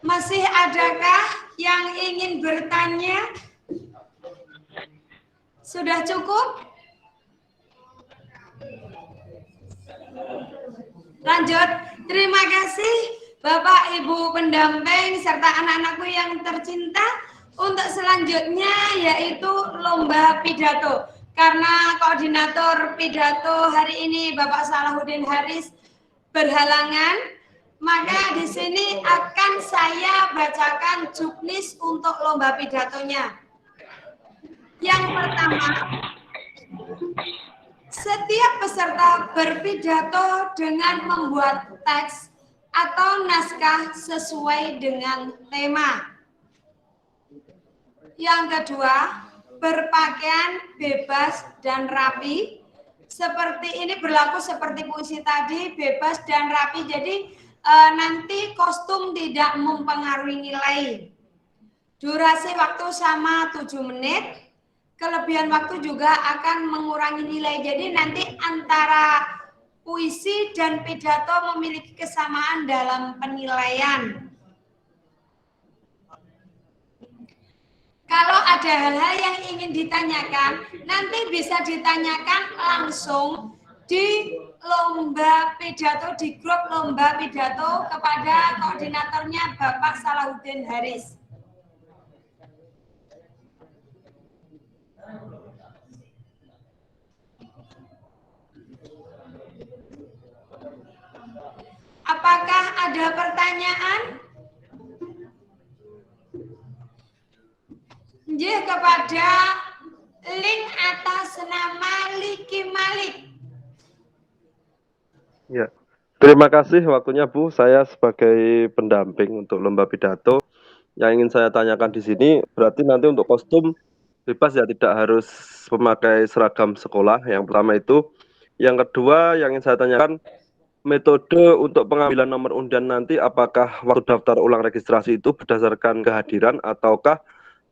Masih adakah yang ingin bertanya? Sudah cukup? Lanjut. Terima kasih Bapak Ibu pendamping serta anak-anakku yang tercinta. Untuk selanjutnya yaitu lomba pidato. Karena koordinator pidato hari ini Bapak Salahuddin Haris berhalangan, maka di sini akan saya bacakan juknis untuk lomba pidatonya. Yang pertama, setiap peserta berpidato dengan membuat teks atau naskah sesuai dengan tema. Yang kedua, berpakaian bebas dan rapi. Seperti ini berlaku seperti puisi tadi, bebas dan rapi. Jadi nanti kostum tidak mempengaruhi nilai. Durasi waktu sama 7 menit. Kelebihan waktu juga akan mengurangi nilai. Jadi nanti antara puisi dan pidato memiliki kesamaan dalam penilaian. Kalau ada hal-hal yang ingin ditanyakan, nanti bisa ditanyakan langsung di lomba pidato, di grup lomba pidato kepada koordinatornya Bapak Salahuddin Haris. Apakah ada pertanyaan? Nggih, kepada link atas nama Liki Malik. Ya, terima kasih waktunya Bu. Saya sebagai pendamping untuk lomba pidato, yang ingin saya tanyakan di sini berarti nanti untuk kostum bebas ya, tidak harus memakai seragam sekolah. Yang pertama itu. Yang kedua yang ingin saya tanyakan, metode untuk pengambilan nomor undian nanti apakah waktu daftar ulang registrasi itu berdasarkan kehadiran ataukah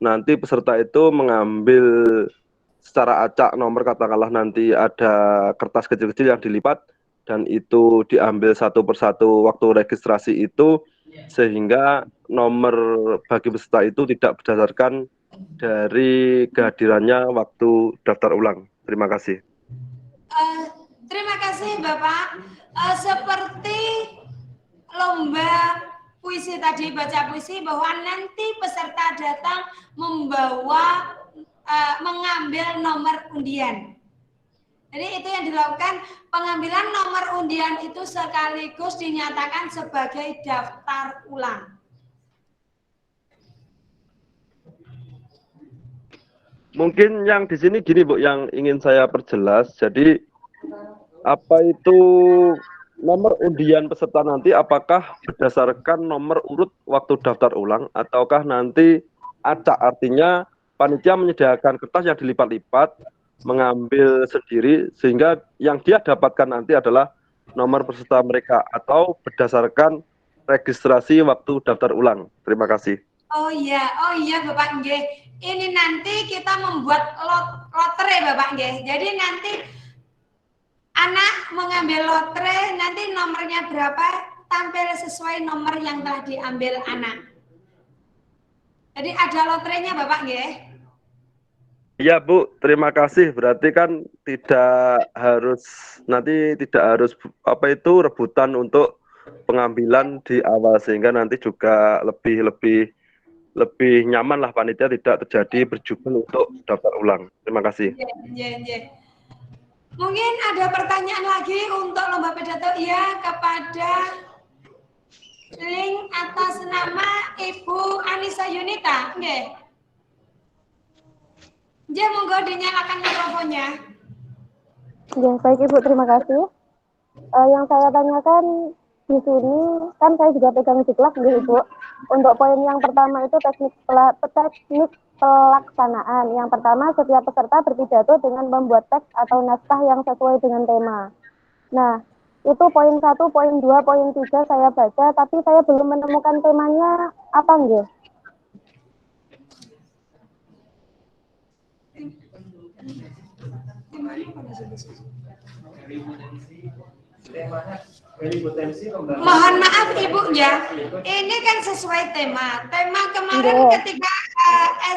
nanti peserta itu mengambil secara acak nomor, katakanlah nanti ada kertas kecil-kecil yang dilipat dan itu diambil satu persatu waktu registrasi itu, sehingga nomor bagi peserta itu tidak berdasarkan dari kehadirannya waktu daftar ulang. Terima kasih. Terima kasih Bapak. Seperti lomba puisi tadi, baca puisi, bahwa nanti peserta datang membawa mengambil nomor undian. Jadi itu yang dilakukan, pengambilan nomor undian itu sekaligus dinyatakan sebagai daftar ulang. Mungkin yang di sini gini Bu, yang ingin saya perjelas. Jadi apa itu nomor undian peserta nanti, apakah berdasarkan nomor urut waktu daftar ulang ataukah nanti acak, artinya panitia menyediakan kertas yang dilipat-lipat, mengambil sendiri sehingga yang dia dapatkan nanti adalah nomor peserta mereka, atau berdasarkan registrasi waktu daftar ulang. Terima kasih. Oh iya Bapak nggih. Ini nanti kita membuat lotre Bapak nggih. Jadi nanti anak mengambil lotre, nanti nomornya berapa tampil sesuai nomor yang telah diambil anak. Jadi ada lotrenya Bapak nggih. Iya Bu, terima kasih. Berarti kan tidak harus apa itu rebutan untuk pengambilan di awal, sehingga nanti juga lebih nyaman lah, panitia tidak terjadi berjubel untuk daftar ulang. Terima kasih. Iya. Mungkin ada pertanyaan lagi untuk lomba pidato ya, kepada link atas nama Ibu Anissa Yunita. Nggih. Nggih, monggo dinyalakan mikrofonnya. Ya, baik Ibu, terima kasih. Yang saya tanyakan, di sini kan saya juga pegang jiklak nih Ibu. Untuk poin yang pertama itu teknik pelaksanaan. Yang pertama, setiap peserta berpidato dengan membuat teks atau naskah yang sesuai dengan tema. Nah, itu poin 1, poin 2, poin 3 saya baca, tapi saya belum menemukan temanya apa nggih? Mohon maaf Ibu ya, ini kan sesuai tema. Tema kemarin ketika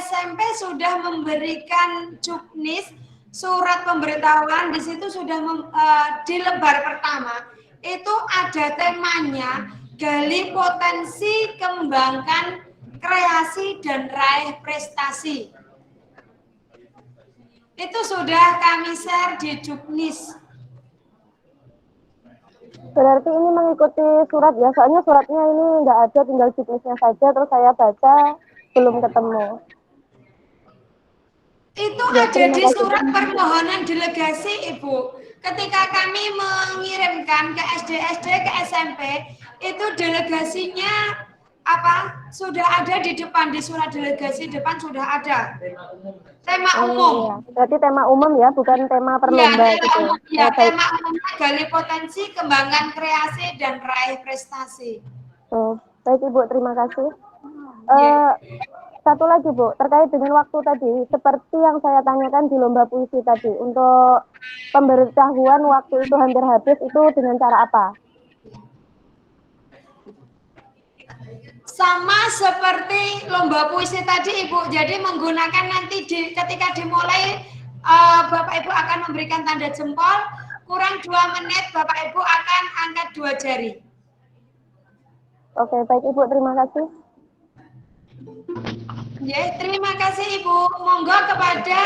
SMP sudah memberikan juknis, surat pemberitahuan, di situ sudah di lembar pertama itu ada temanya, gali potensi, kembangkan kreasi dan raih prestasi. Itu sudah kami share di juknis. Berarti ini mengikuti surat ya, soalnya suratnya ini nggak ada, tinggal juknisnya saja, terus saya baca belum ketemu. Itu ya, ada di surat permohonan delegasi Ibu. Ketika kami mengirimkan ke SD, ke SMP, itu delegasinya sudah ada di depan, di surat delegasi depan sudah ada. Tema umum. Iya. Berarti tema umum ya, bukan tema perlomba gitu. Ya, tema umumnya gali potensi, kembangkan kreasi dan raih prestasi. Baik Ibu, terima kasih. Satu lagi Bu, terkait dengan waktu tadi, seperti yang saya tanyakan di lomba puisi tadi, untuk pemberitahuan waktu itu hampir habis, itu dengan cara apa? Sama seperti lomba puisi tadi Ibu, jadi menggunakan nanti ketika dimulai Bapak Ibu akan memberikan tanda jempol, kurang 2 menit Bapak Ibu akan angkat 2 jari. Oke, baik Ibu, terima kasih. Ya, terima kasih Ibu. Monggo kepada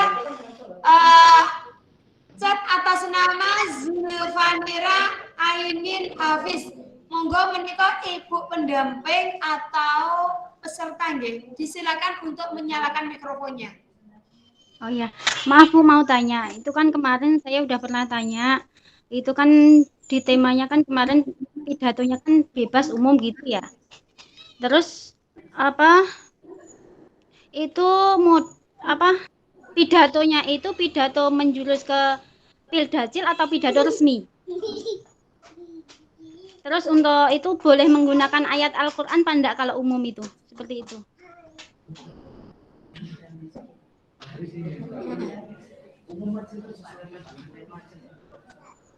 chat atas nama Zulfanira Ainin Hafiz. Monggo menika Ibu pendamping atau peserta nggih. Disilakan untuk menyalakan mikrofonnya. Oh iya, maaf Bu, mau tanya. Itu kan kemarin saya udah pernah tanya. Itu kan di temanya kan kemarin pidatonya kan bebas umum gitu ya. Terus pidatonya itu pidato menjurus ke Pildacil atau pidato resmi? Terus untuk itu boleh menggunakan ayat Al-Quran apa enggak kalau umum itu? Seperti itu.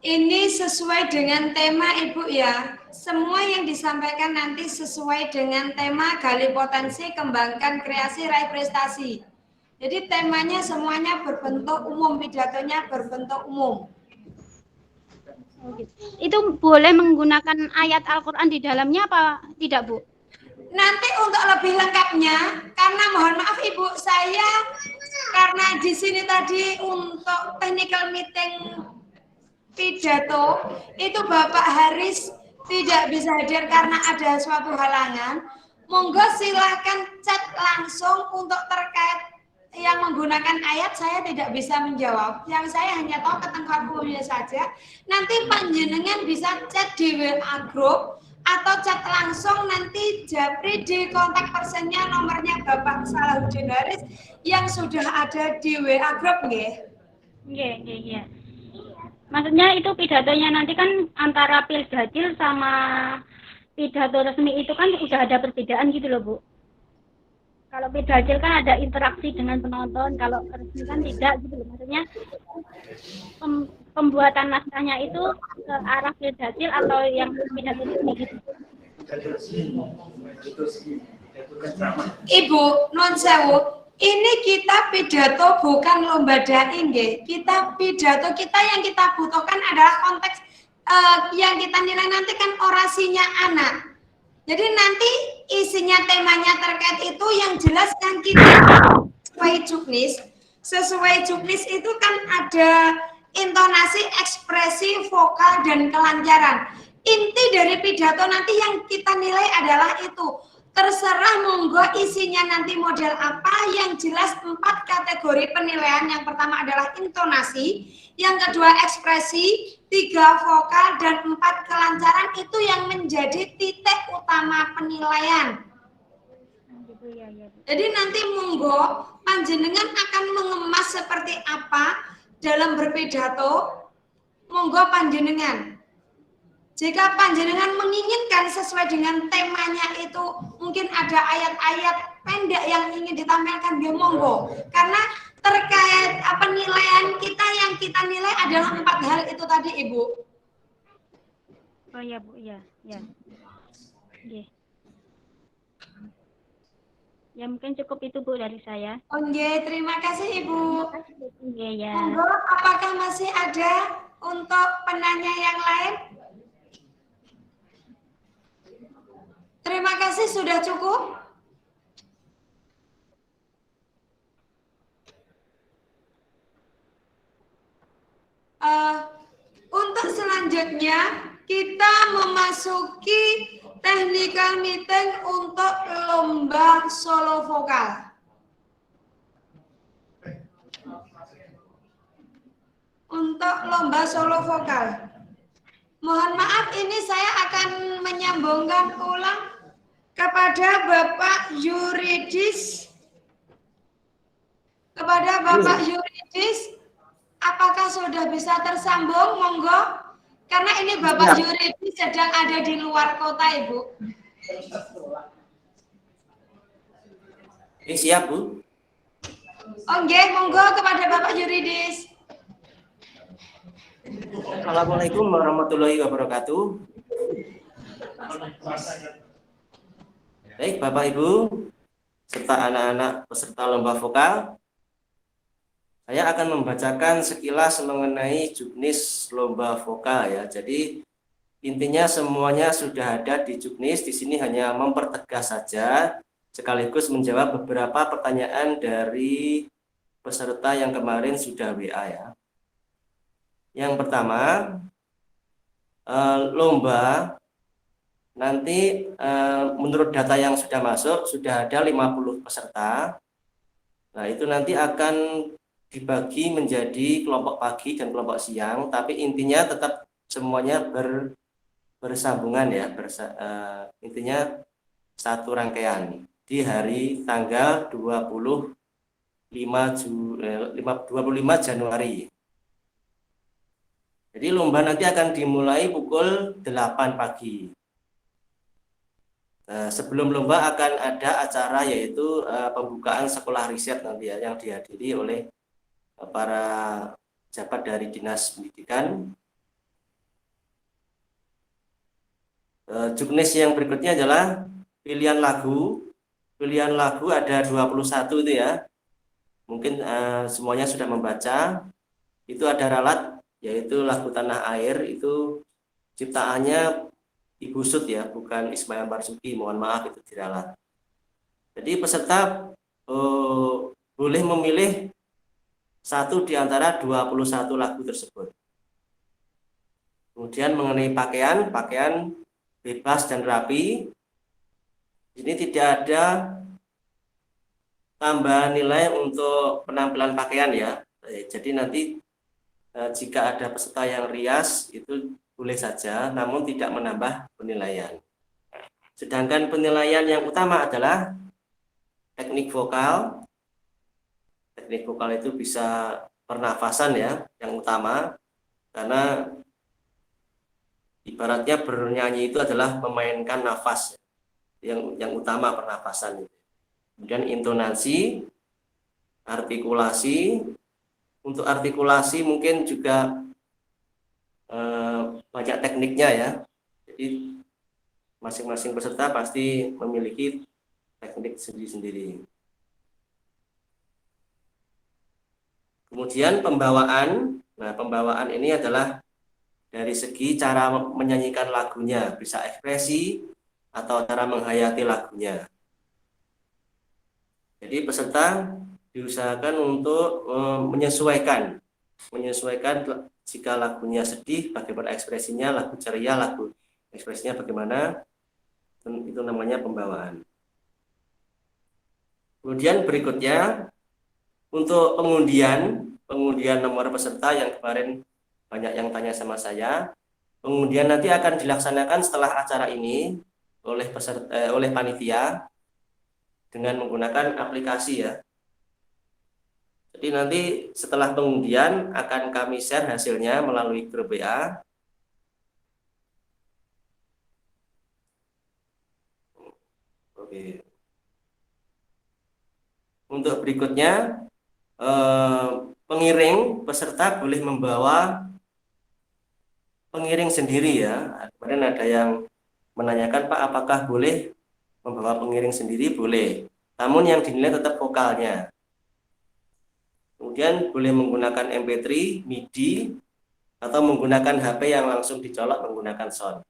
Ini sesuai dengan tema Ibu ya. Semua yang disampaikan nanti sesuai dengan tema gali potensi, kembangkan kreasi, raih prestasi. Jadi temanya semuanya berbentuk umum, pidatonya berbentuk umum. Itu boleh menggunakan ayat Al-Quran di dalamnya apa tidak Bu? Nanti untuk lebih lengkapnya, karena mohon maaf Ibu, saya karena di sini tadi untuk technical meeting pidato itu Bapak Haris tidak bisa hadir karena ada suatu halangan. Monggo silahkan chat langsung untuk terkait yang menggunakan ayat. Saya tidak bisa menjawab. Yang saya hanya tahu ketentuan umumnya saja. Nanti panjenengan bisa chat di WA group atau chat langsung, nanti Japri di kontak personnya nomornya Bapak Salahuddin Haris yang sudah ada di WA group nggih. Nggih. Maksudnya itu pidatonya nanti kan antara Pildacil sama pidato resmi itu kan udah ada perbedaan gitu loh Bu. Kalau Pildacil kan ada interaksi dengan penonton, kalau resmi kan tidak gitu loh. Maksudnya pembuatan naskahnya itu ke arah Pildacil atau yang pidato resmi gitu. Ibu, non sewu, ini kita pidato bukan lomba daring nggih. Kita pidato, kita yang kita butuhkan adalah konteks yang kita nilai nanti kan orasinya anak. Jadi nanti isinya temanya terkait itu yang jelas yang kita sesuai juknis itu kan ada intonasi, ekspresi, vokal dan kelancaran. Inti dari pidato nanti yang kita nilai adalah itu. Terserah monggo isinya nanti model apa, yang jelas 4 kategori penilaian. Yang pertama adalah intonasi, yang kedua ekspresi, 3 vokal, dan 4 kelancaran. Itu yang menjadi titik utama penilaian. Jadi nanti monggo panjenengan akan mengemas seperti apa dalam berpidato, monggo panjenengan. Jika panjenengan menginginkan sesuai dengan temanya itu, mungkin ada ayat-ayat pendek yang ingin ditampilkan, ya monggo. Karena terkait penilaian kita, yang kita nilai adalah 4 hal itu tadi, Ibu. Oh ya Bu, ya. Oke. Ya mungkin cukup itu Bu dari saya. Oke, terima kasih Ibu. Iya ya. Monggo, apakah masih ada untuk penanya yang lain? Terima kasih, sudah cukup. Untuk selanjutnya kita memasuki technical meeting untuk lomba solo vokal. Untuk lomba solo vokal. Mohon maaf, ini saya akan menyambungkan ulang kepada Bapak Yuridis. Kepada Bapak Yuridis, apakah sudah bisa tersambung? Monggo. Karena ini Bapak Yuridis sedang ada di luar kota, Ibu. Siap, Bu. Oke, monggo kepada Bapak Yuridis. Assalamualaikum warahmatullahi wabarakatuh. Baik, Bapak Ibu, serta anak-anak peserta lomba vokal, saya akan membacakan sekilas mengenai juknis lomba vokal ya. Jadi intinya semuanya sudah ada di juknis. Di sini hanya mempertegas saja, sekaligus menjawab beberapa pertanyaan dari peserta yang kemarin sudah WA ya. Yang pertama, lomba nanti menurut data yang sudah masuk sudah ada 50 peserta. Nah, itu nanti akan dibagi menjadi kelompok pagi dan kelompok siang, tapi intinya tetap semuanya bersambungan ya, intinya satu rangkaian di hari tanggal 25 Januari. Jadi lomba nanti akan dimulai pukul 8 pagi. Sebelum lomba akan ada acara yaitu pembukaan sekolah riset nanti ya, yang dihadiri oleh para pejabat dari Dinas Pendidikan. Juknis yang berikutnya adalah pilihan lagu. Pilihan lagu ada 21 itu ya. Mungkin semuanya sudah membaca. Itu ada ralat, yaitu lagu Tanah Air, itu ciptaannya Ibu Sud ya, bukan Ismail Marzuki, mohon maaf itu diralat. Jadi peserta boleh memilih satu di antara 21 lagu tersebut. Kemudian mengenai pakaian bebas dan rapi. Ini tidak ada tambahan nilai untuk penampilan pakaian ya. Jadi nanti jika ada peserta yang rias itu boleh saja, namun tidak menambah penilaian. Sedangkan penilaian yang utama adalah teknik vokal. Teknik vokal itu bisa pernafasan ya, yang utama, karena ibaratnya bernyanyi itu adalah memainkan nafas, yang utama pernafasan. Kemudian intonasi, artikulasi. Untuk artikulasi mungkin juga banyak tekniknya ya. Jadi masing-masing peserta pasti memiliki teknik sendiri-sendiri. Kemudian pembawaan. Nah, pembawaan ini adalah dari segi cara menyanyikan lagunya, bisa ekspresi atau cara menghayati lagunya. Jadi peserta diusahakan untuk menyesuaikan jika lagunya sedih, bagaimana ekspresinya, lagu ceria, lagu ekspresinya bagaimana, itu namanya pembawaan. Kemudian berikutnya untuk pengundian nomor peserta yang kemarin banyak yang tanya sama saya. Pengundian nanti akan dilaksanakan setelah acara ini oleh panitia dengan menggunakan aplikasi ya. Jadi nanti setelah pengundian akan kami share hasilnya melalui grup WA. Oke. Untuk berikutnya, pengiring peserta boleh membawa pengiring sendiri ya. Kemarin ada yang menanyakan, Pak, apakah boleh membawa pengiring sendiri? Boleh. Namun yang dinilai tetap vokalnya. Kemudian boleh menggunakan MP3, MIDI, atau menggunakan HP yang langsung dicolok menggunakan sound.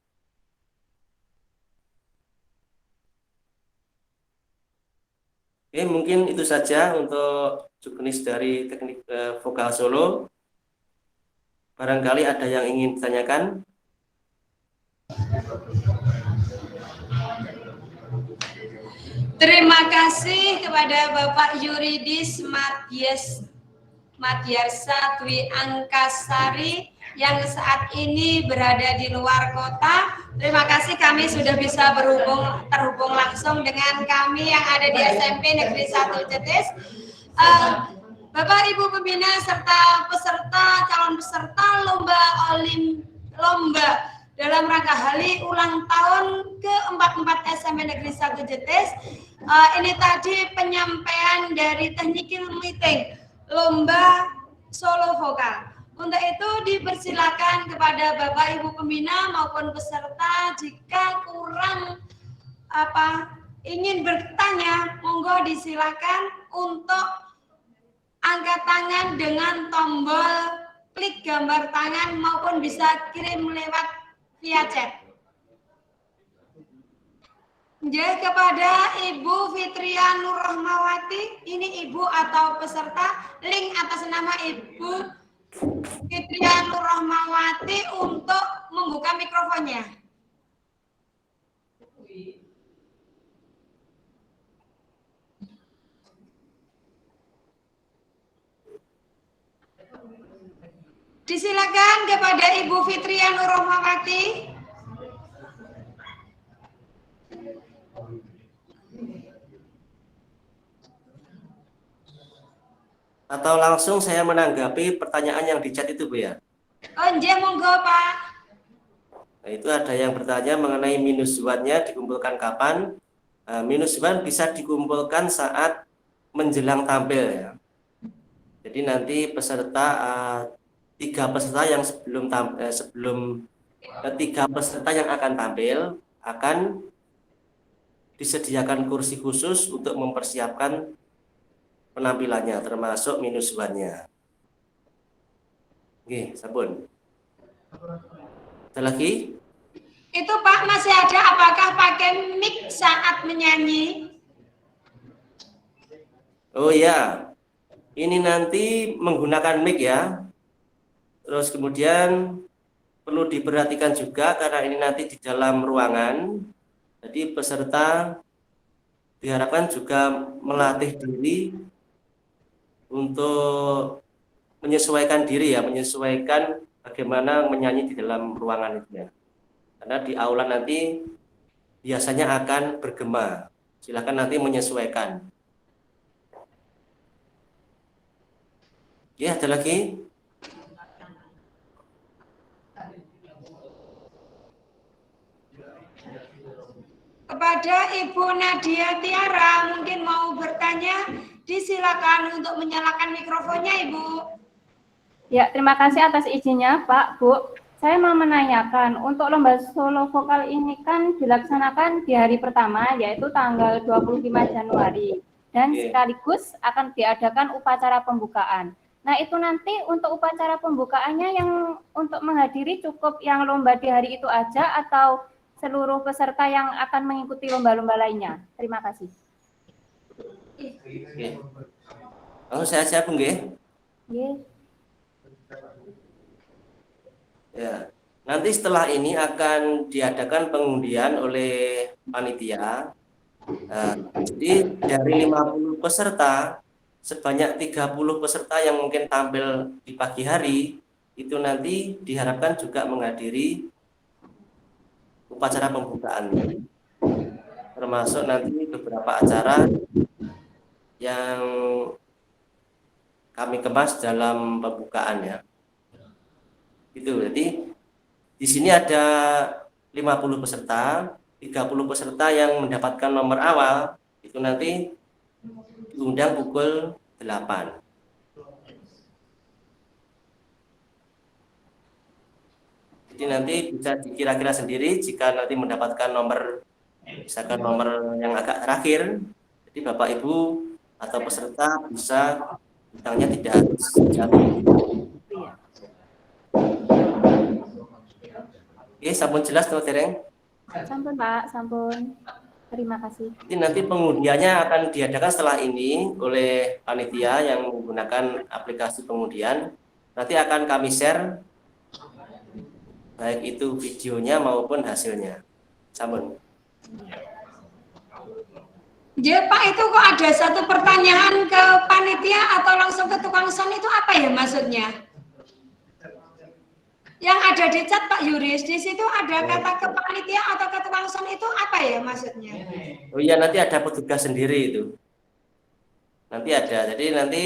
Oke, mungkin itu saja untuk juknis dari teknik vokal solo. Barangkali ada yang ingin ditanyakan? Terima kasih kepada Bapak Yuridis Madyarsa Dwi Angkasari yang saat ini berada di luar kota. Terima kasih, kami sudah bisa terhubung langsung dengan kami yang ada di SMP Negeri 1 Jetis. Bapak Ibu pembina serta calon peserta lomba dalam rangka hari ulang tahun ke-44 SMP Negeri 1 Jetis. Ini tadi penyampaian dari technical meeting lomba solo vokal. Untuk itu dipersilakan kepada Bapak Ibu pembina maupun peserta jika kurang ingin bertanya, monggo disilakan untuk angkat tangan dengan tombol klik gambar tangan maupun bisa kirim lewat via chat. Jadi kepada Ibu Fitria Nur Rahmawati, ini Ibu atau peserta, link atas nama Ibu Fitria Nur Rahmawati untuk membuka mikrofonnya. Disilakan kepada Ibu Fitria Nur Rahmawati. Atau langsung saya menanggapi pertanyaan yang di chat itu, Bu ya? Oh, nggih, monggo, Pak. Nah, itu ada yang bertanya mengenai minus one-nya dikumpulkan kapan. Minus one bisa dikumpulkan saat menjelang tampil ya. Jadi nanti peserta 3 peserta yang tiga peserta yang akan tampil akan disediakan kursi khusus untuk mempersiapkan penampilannya, termasuk minus one-nya. Oke, sabun. Ada lagi? Itu Pak masih ada, apakah pakai mic saat menyanyi? Oh ya, ini nanti menggunakan mic ya. Terus kemudian perlu diperhatikan juga karena ini nanti di dalam ruangan. Jadi peserta diharapkan juga melatih diri untuk menyesuaikan diri ya, menyesuaikan bagaimana menyanyi di dalam ruangan itu ya. Karena di aula nanti biasanya akan bergema. Silakan nanti menyesuaikan. Ya, ada lagi? Kepada Ibu Nadia Tiara mungkin mau bertanya, disilakan untuk menyalakan mikrofonnya, Ibu. Ya, terima kasih atas izinnya, Pak, Bu. Saya mau menanyakan, untuk lomba solo vokal ini kan dilaksanakan di hari pertama, yaitu tanggal 25 Januari. Dan sekaligus akan diadakan upacara pembukaan. Nah, itu nanti untuk upacara pembukaannya yang untuk menghadiri cukup yang lomba di hari itu aja atau seluruh peserta yang akan mengikuti lomba-lomba lainnya? Terima kasih. Oh, saya siap nggih? Nggih. Ya. Nanti setelah ini akan diadakan pengundian oleh panitia. Jadi dari 50 peserta, sebanyak 30 peserta yang mungkin tampil di pagi hari, itu nanti diharapkan juga menghadiri upacara pembukaan. Termasuk nanti beberapa acara yang kami kemas dalam pembukaan ya. Itu jadi di sini ada 50 peserta, 30 peserta yang mendapatkan nomor awal itu nanti diundang pukul 8. Jadi nanti bisa dikira-kira sendiri jika nanti mendapatkan nomor, misalkan nomor yang agak terakhir, jadi Bapak Ibu atau peserta bisa bintangnya tidak harus jatuh. Oke, sampun jelas tuh Tereng? Sampun Pak, sampun. Terima kasih. Jadi nanti pengundiannya akan diadakan setelah ini oleh panitia yang menggunakan aplikasi pengundian. Nanti akan kami share baik itu videonya maupun hasilnya. Sampun. Ya Pak, itu kok ada satu pertanyaan ke panitia atau langsung ke tukang sound itu apa ya maksudnya? Yang ada di chat Pak Yuris, di situ ada kata ke panitia atau ke tukang sound itu apa ya maksudnya? Oh iya, nanti ada petugas sendiri itu. Nanti ada. Jadi nanti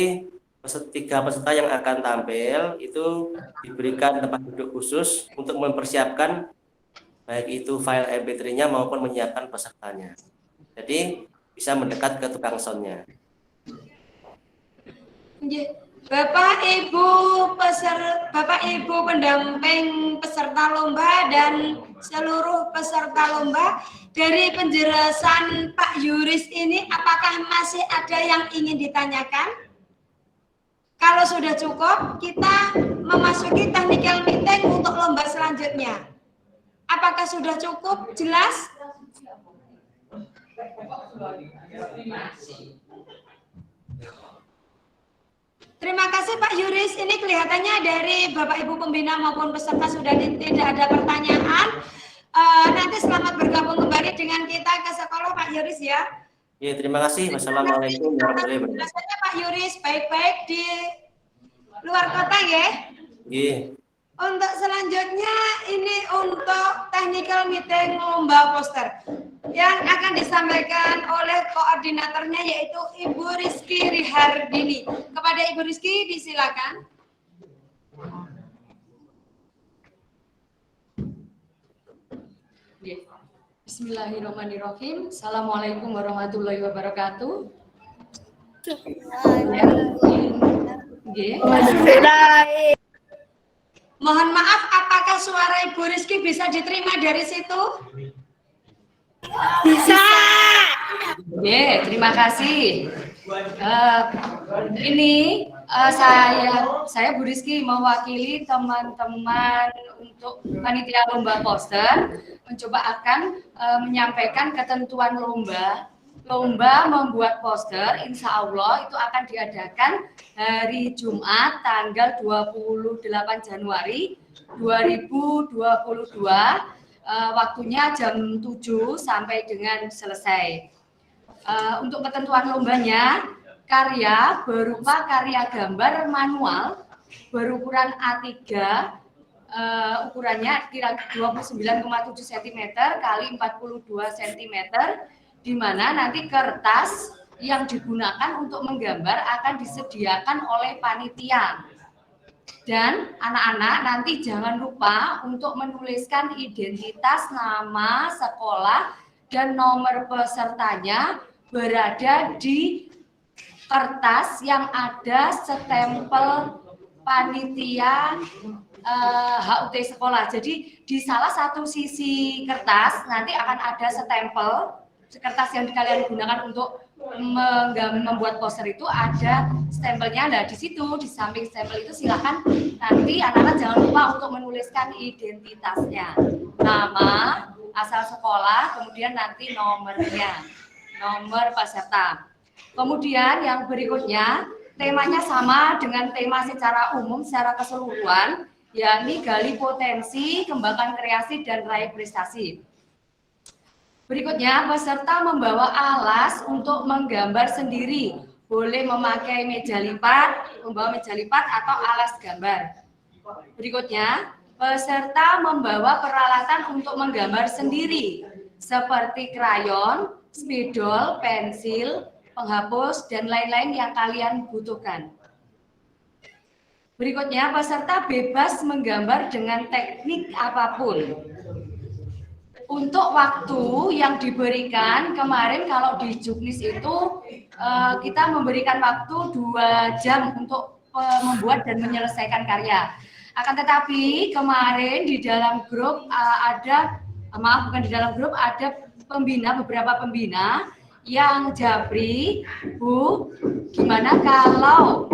tiga peserta yang akan tampil itu diberikan tempat duduk khusus untuk mempersiapkan baik itu file MP3-nya maupun menyiapkan pesertanya. Jadi bisa mendekat ke tukang sound-nya. Bapak Ibu pendamping peserta lomba dan seluruh peserta lomba, dari penjelasan Pak Yuris ini apakah masih ada yang ingin ditanyakan? Kalau sudah cukup, kita memasuki technical meeting untuk lomba selanjutnya. Apakah sudah cukup jelas? Terima kasih Pak Yuris. Ini kelihatannya dari Bapak Ibu pembina maupun peserta sudah tidak ada pertanyaan. Nanti selamat bergabung kembali dengan kita ke sekolah Pak Yuris ya. Ya, terima kasih. Wassalamualaikum warahmatullahi wabarakatuh. Biasanya Pak Yuris baik-baik di luar kota ya. Iya. Untuk selanjutnya ini untuk technical meeting lomba poster yang akan disampaikan oleh koordinatornya yaitu Ibu Rizky Rihardini. Kepada Ibu Rizky disilakan. Bismillahirrahmanirrahim. Assalamualaikum warahmatullahi wabarakatuh. Mohon maaf, apakah suara Ibu Rizky bisa diterima dari situ? Bisa. Terima kasih. Saya Bu Rizky mewakili teman-teman untuk panitia lomba poster mencoba akan menyampaikan ketentuan lomba. Lomba membuat poster, insya Allah itu akan diadakan hari Jumat tanggal 28 Januari 2022, waktunya jam 7 sampai dengan selesai. Untuk ketentuan lombanya, karya berupa karya gambar manual berukuran A3, ukurannya kira 29,7 cm kali 42 cm, di mana nanti kertas yang digunakan untuk menggambar akan disediakan oleh panitia. Dan anak-anak nanti jangan lupa untuk menuliskan identitas, nama, sekolah, dan nomor pesertanya berada di kertas yang ada stempel panitia HUT sekolah. Jadi di salah satu sisi kertas nanti akan ada stempel. Kertas yang kalian gunakan untuk membuat poster itu ada stempelnya. Nah di situ di samping stempel itu silakan nanti anak-anak jangan lupa untuk menuliskan identitasnya, nama, asal sekolah, kemudian nanti nomornya, nomor peserta. Kemudian yang berikutnya temanya sama dengan tema secara umum, secara keseluruhan, yakni gali potensi, kembangkan kreasi dan raih prestasi. Berikutnya, peserta membawa alas untuk menggambar sendiri boleh memakai meja lipat, membawa meja lipat atau alas gambar. Berikutnya, peserta membawa peralatan untuk menggambar sendiri, seperti krayon, spidol, pensil, penghapus, dan lain-lain yang kalian butuhkan. Berikutnya, peserta bebas menggambar dengan teknik apapun. Untuk waktu yang diberikan, kemarin kalau di Juknis itu kita memberikan waktu 2 jam untuk membuat dan menyelesaikan karya. Akan tetapi kemarin di dalam grup ada beberapa pembina yang japri, Bu, gimana kalau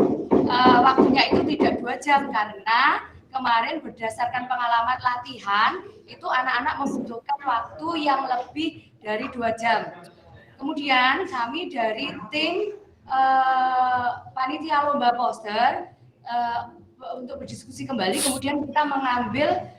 waktunya itu tidak 2 jam, karena kemarin berdasarkan pengalaman latihan itu anak-anak membutuhkan waktu yang lebih dari 2 jam. Kemudian kami dari tim panitia lomba poster untuk berdiskusi kembali, kemudian kita mengambil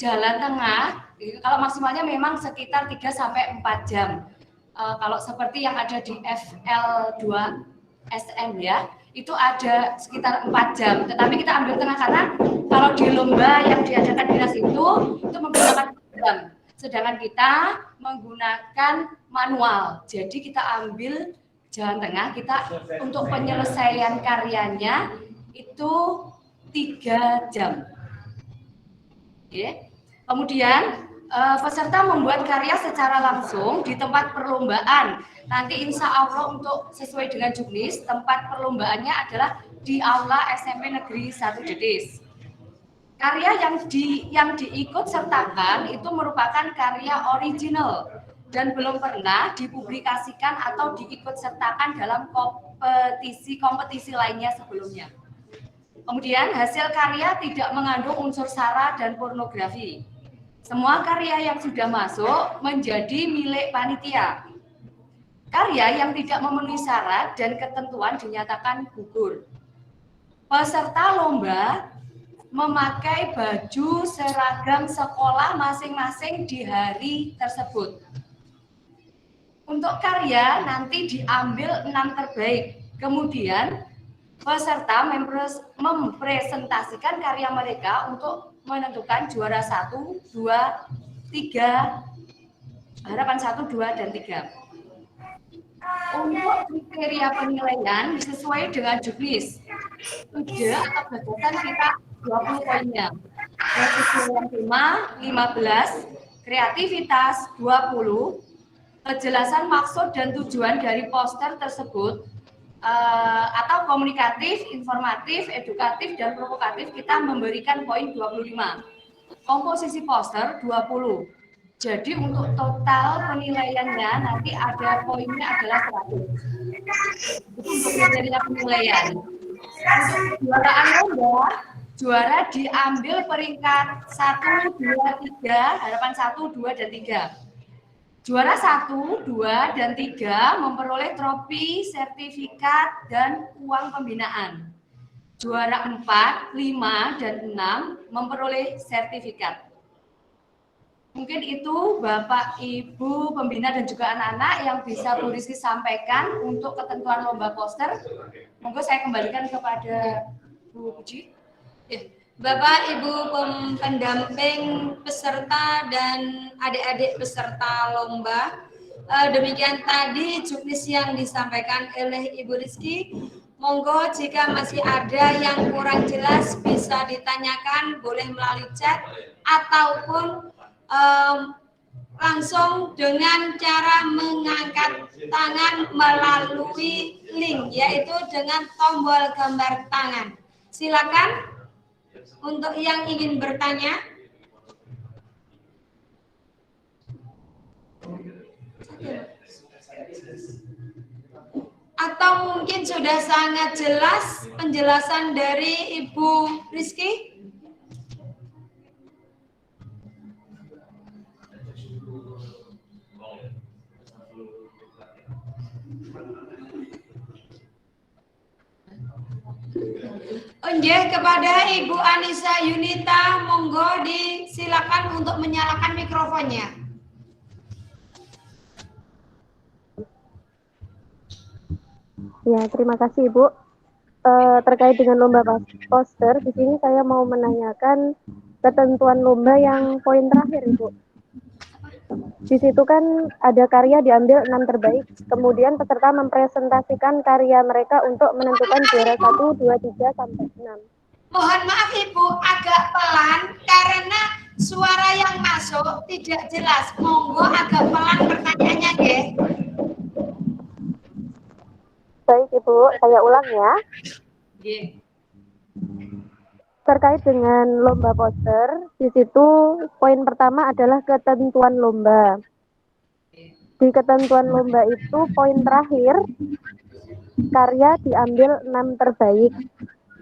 jalan tengah. Kalau maksimalnya memang sekitar 3-4 jam. Kalau seperti yang ada di FL2SM ya, itu ada sekitar 4 jam. Tetapi kita ambil tengah karena kalau di lomba yang diadakan dinas itu menggunakan jam. Sedangkan kita menggunakan manual. Jadi kita ambil jalan tengah, kita untuk penyelesaian karyanya itu 3 jam. Oke. Kemudian peserta membuat karya secara langsung di tempat perlombaan. Nanti insya Allah untuk sesuai dengan Juknis, tempat perlombaannya adalah di Aula SMP Negeri 1 Dedes. Karya yang diikut sertakan itu merupakan karya original dan belum pernah dipublikasikan atau diikut sertakan dalam kompetisi lainnya sebelumnya. Kemudian hasil karya tidak mengandung unsur sara dan pornografi. Semua karya yang sudah masuk menjadi milik panitia. Karya yang tidak memenuhi syarat dan ketentuan dinyatakan gugur. Peserta lomba memakai baju seragam sekolah masing-masing di hari tersebut. Untuk karya nanti diambil 6 terbaik. Kemudian peserta mempresentasikan karya mereka untuk menentukan juara 1, 2, 3, harapan 1, 2, dan 3. Untuk kriteria penilaian sesuai dengan Juknis. Ide atau gagasan kita 20 poinnya. Kesesuaian tema 15, kreativitas 20, kejelasan maksud dan tujuan dari poster tersebut atau komunikatif, informatif, edukatif, dan provokatif kita memberikan poin 25. Komposisi poster 20. Jadi untuk total penilaiannya nanti ada poinnya adalah 100. Itu untuk kriteria penilaian. Untuk kejuaraan lomba, juara diambil peringkat 1, 2, 3, harapan 1, 2, dan 3. Juara 1, 2, dan 3 memperoleh trofi, sertifikat, dan uang pembinaan. Juara 4, 5, dan 6 memperoleh sertifikat. Mungkin itu Bapak, Ibu, pembina, dan juga anak-anak yang bisa Bu Rizky sampaikan untuk ketentuan lomba poster. Monggo saya kembalikan kepada Bu Puji. Bapak, Ibu pendamping peserta dan adik-adik peserta lomba, demikian tadi Juknis yang disampaikan oleh Ibu Rizky. Monggo jika masih ada yang kurang jelas bisa ditanyakan, boleh melalui chat ataupun langsung dengan cara mengangkat tangan melalui link, yaitu dengan tombol gambar tangan. Silakan. Untuk yang ingin bertanya, atau mungkin sudah sangat jelas penjelasan dari Ibu Rizky? Nggih, kepada Ibu Anissa Yunita, monggo disilakan untuk menyalakan mikrofonnya. Ya, terima kasih Ibu. Terkait dengan lomba poster, di sini saya mau menanyakan ketentuan lomba yang poin terakhir Ibu. Di situ kan ada karya diambil 6 terbaik, kemudian peserta mempresentasikan karya mereka untuk menentukan juara 1, 2, 3, sampai 6. Mohon maaf Ibu, agak pelan karena suara yang masuk tidak jelas. Monggo agak pelan pertanyaannya, nggih. Baik Ibu, saya ulang ya. Nggih. Terkait dengan lomba poster, di situ poin pertama adalah ketentuan lomba. Di ketentuan lomba itu poin terakhir, karya diambil 6 terbaik.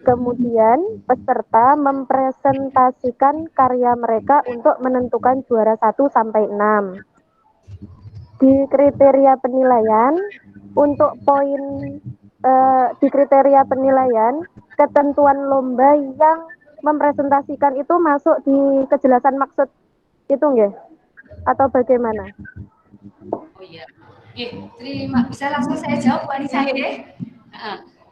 Kemudian peserta mempresentasikan karya mereka untuk menentukan juara 1 sampai 6. Di kriteria penilaian, untuk poin di kriteria penilaian, ketentuan lomba yang mempresentasikan itu masuk di kejelasan maksud itu nggih? Atau bagaimana? Oh iya. Bisa langsung saya jawab Bu Anissa nggih?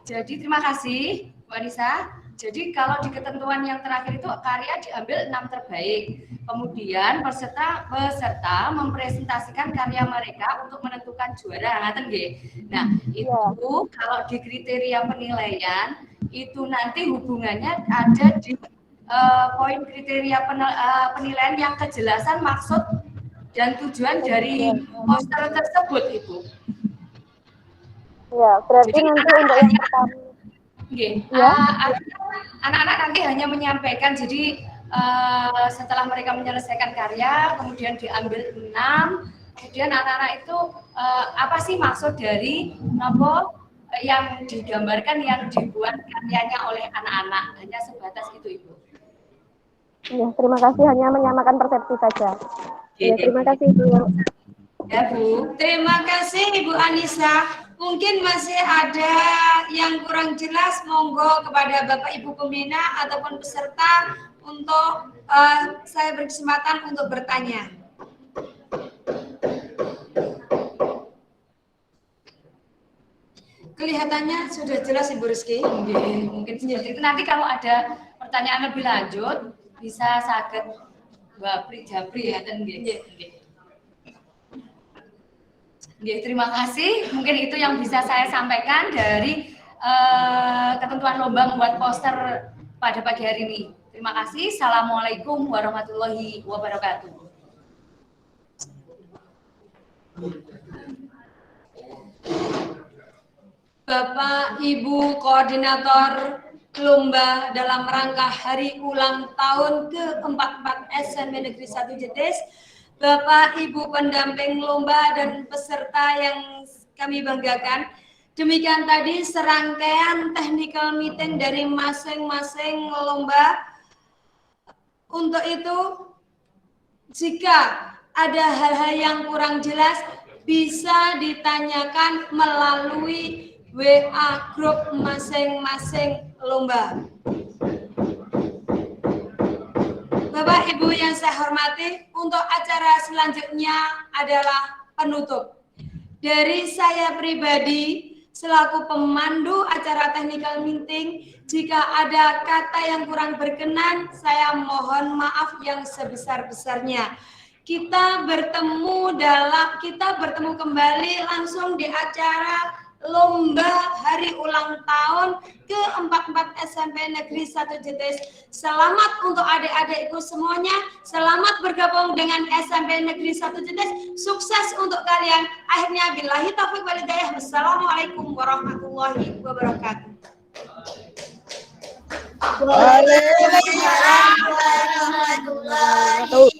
Jadi terima kasih Bu Anissa. Jadi kalau di ketentuan yang terakhir itu karya diambil 6 terbaik. Kemudian peserta mempresentasikan karya mereka untuk menentukan juara, ngaten nggih. Nah, itu kalau di kriteria penilaian itu nanti hubungannya ada di poin kriteria penilaian yang kejelasan maksud dan tujuan dari poster tersebut, Ibu. Ya, berarti jadi nanti untuk yang pertama. Ya. Anak-anak nanti hanya menyampaikan, jadi setelah mereka menyelesaikan karya, kemudian diambil 6, kemudian anak-anak itu apa sih maksud dari yang digambarkan, yang dibuat karyanya oleh anak-anak, hanya sebatas itu Ibu. Ya, terima kasih, hanya menyamakan persepsi saja. Ya, terima kasih Bu. Ya Bu, terima kasih Ibu Anissa. Mungkin masih ada yang kurang jelas, monggo kepada Bapak Ibu pembina ataupun peserta untuk saya berkesempatan untuk bertanya. Kelihatannya sudah jelas Ibu Rizky. Mungkin seperti itu. Nanti kalau ada pertanyaan lebih lanjut bisa saged Japri ya, terima kasih. Mungkin itu yang bisa saya sampaikan dari ketentuan lomba membuat poster pada pagi hari ini. Terima kasih. Assalamualaikum warahmatullahi wabarakatuh. Bapak Ibu Koordinator Lomba dalam rangka hari ulang tahun ke-44 SMP Negeri 1 Jetis, Bapak Ibu pendamping lomba dan peserta yang kami banggakan, demikian tadi serangkaian technical meeting dari masing-masing lomba. Untuk itu, jika ada hal-hal yang kurang jelas, bisa ditanyakan melalui WA grup masing-masing lomba. Bapak Ibu yang saya hormati, untuk acara selanjutnya adalah penutup. Dari saya pribadi, selaku pemandu acara technical meeting, jika ada kata yang kurang berkenan, saya mohon maaf yang sebesar-besarnya. Kita bertemu kembali langsung di acara Lomba Hari Ulang Tahun ke-44 SMP Negeri 1 Jetis. Selamat untuk adik-adikku semuanya. Selamat bergabung dengan SMP Negeri 1 Jetis. Sukses untuk kalian. Akhirnya billahi taufiq wal hidayah. Wassalamualaikum warahmatullahi wabarakatuh. Waalaikumsalam warahmatullahi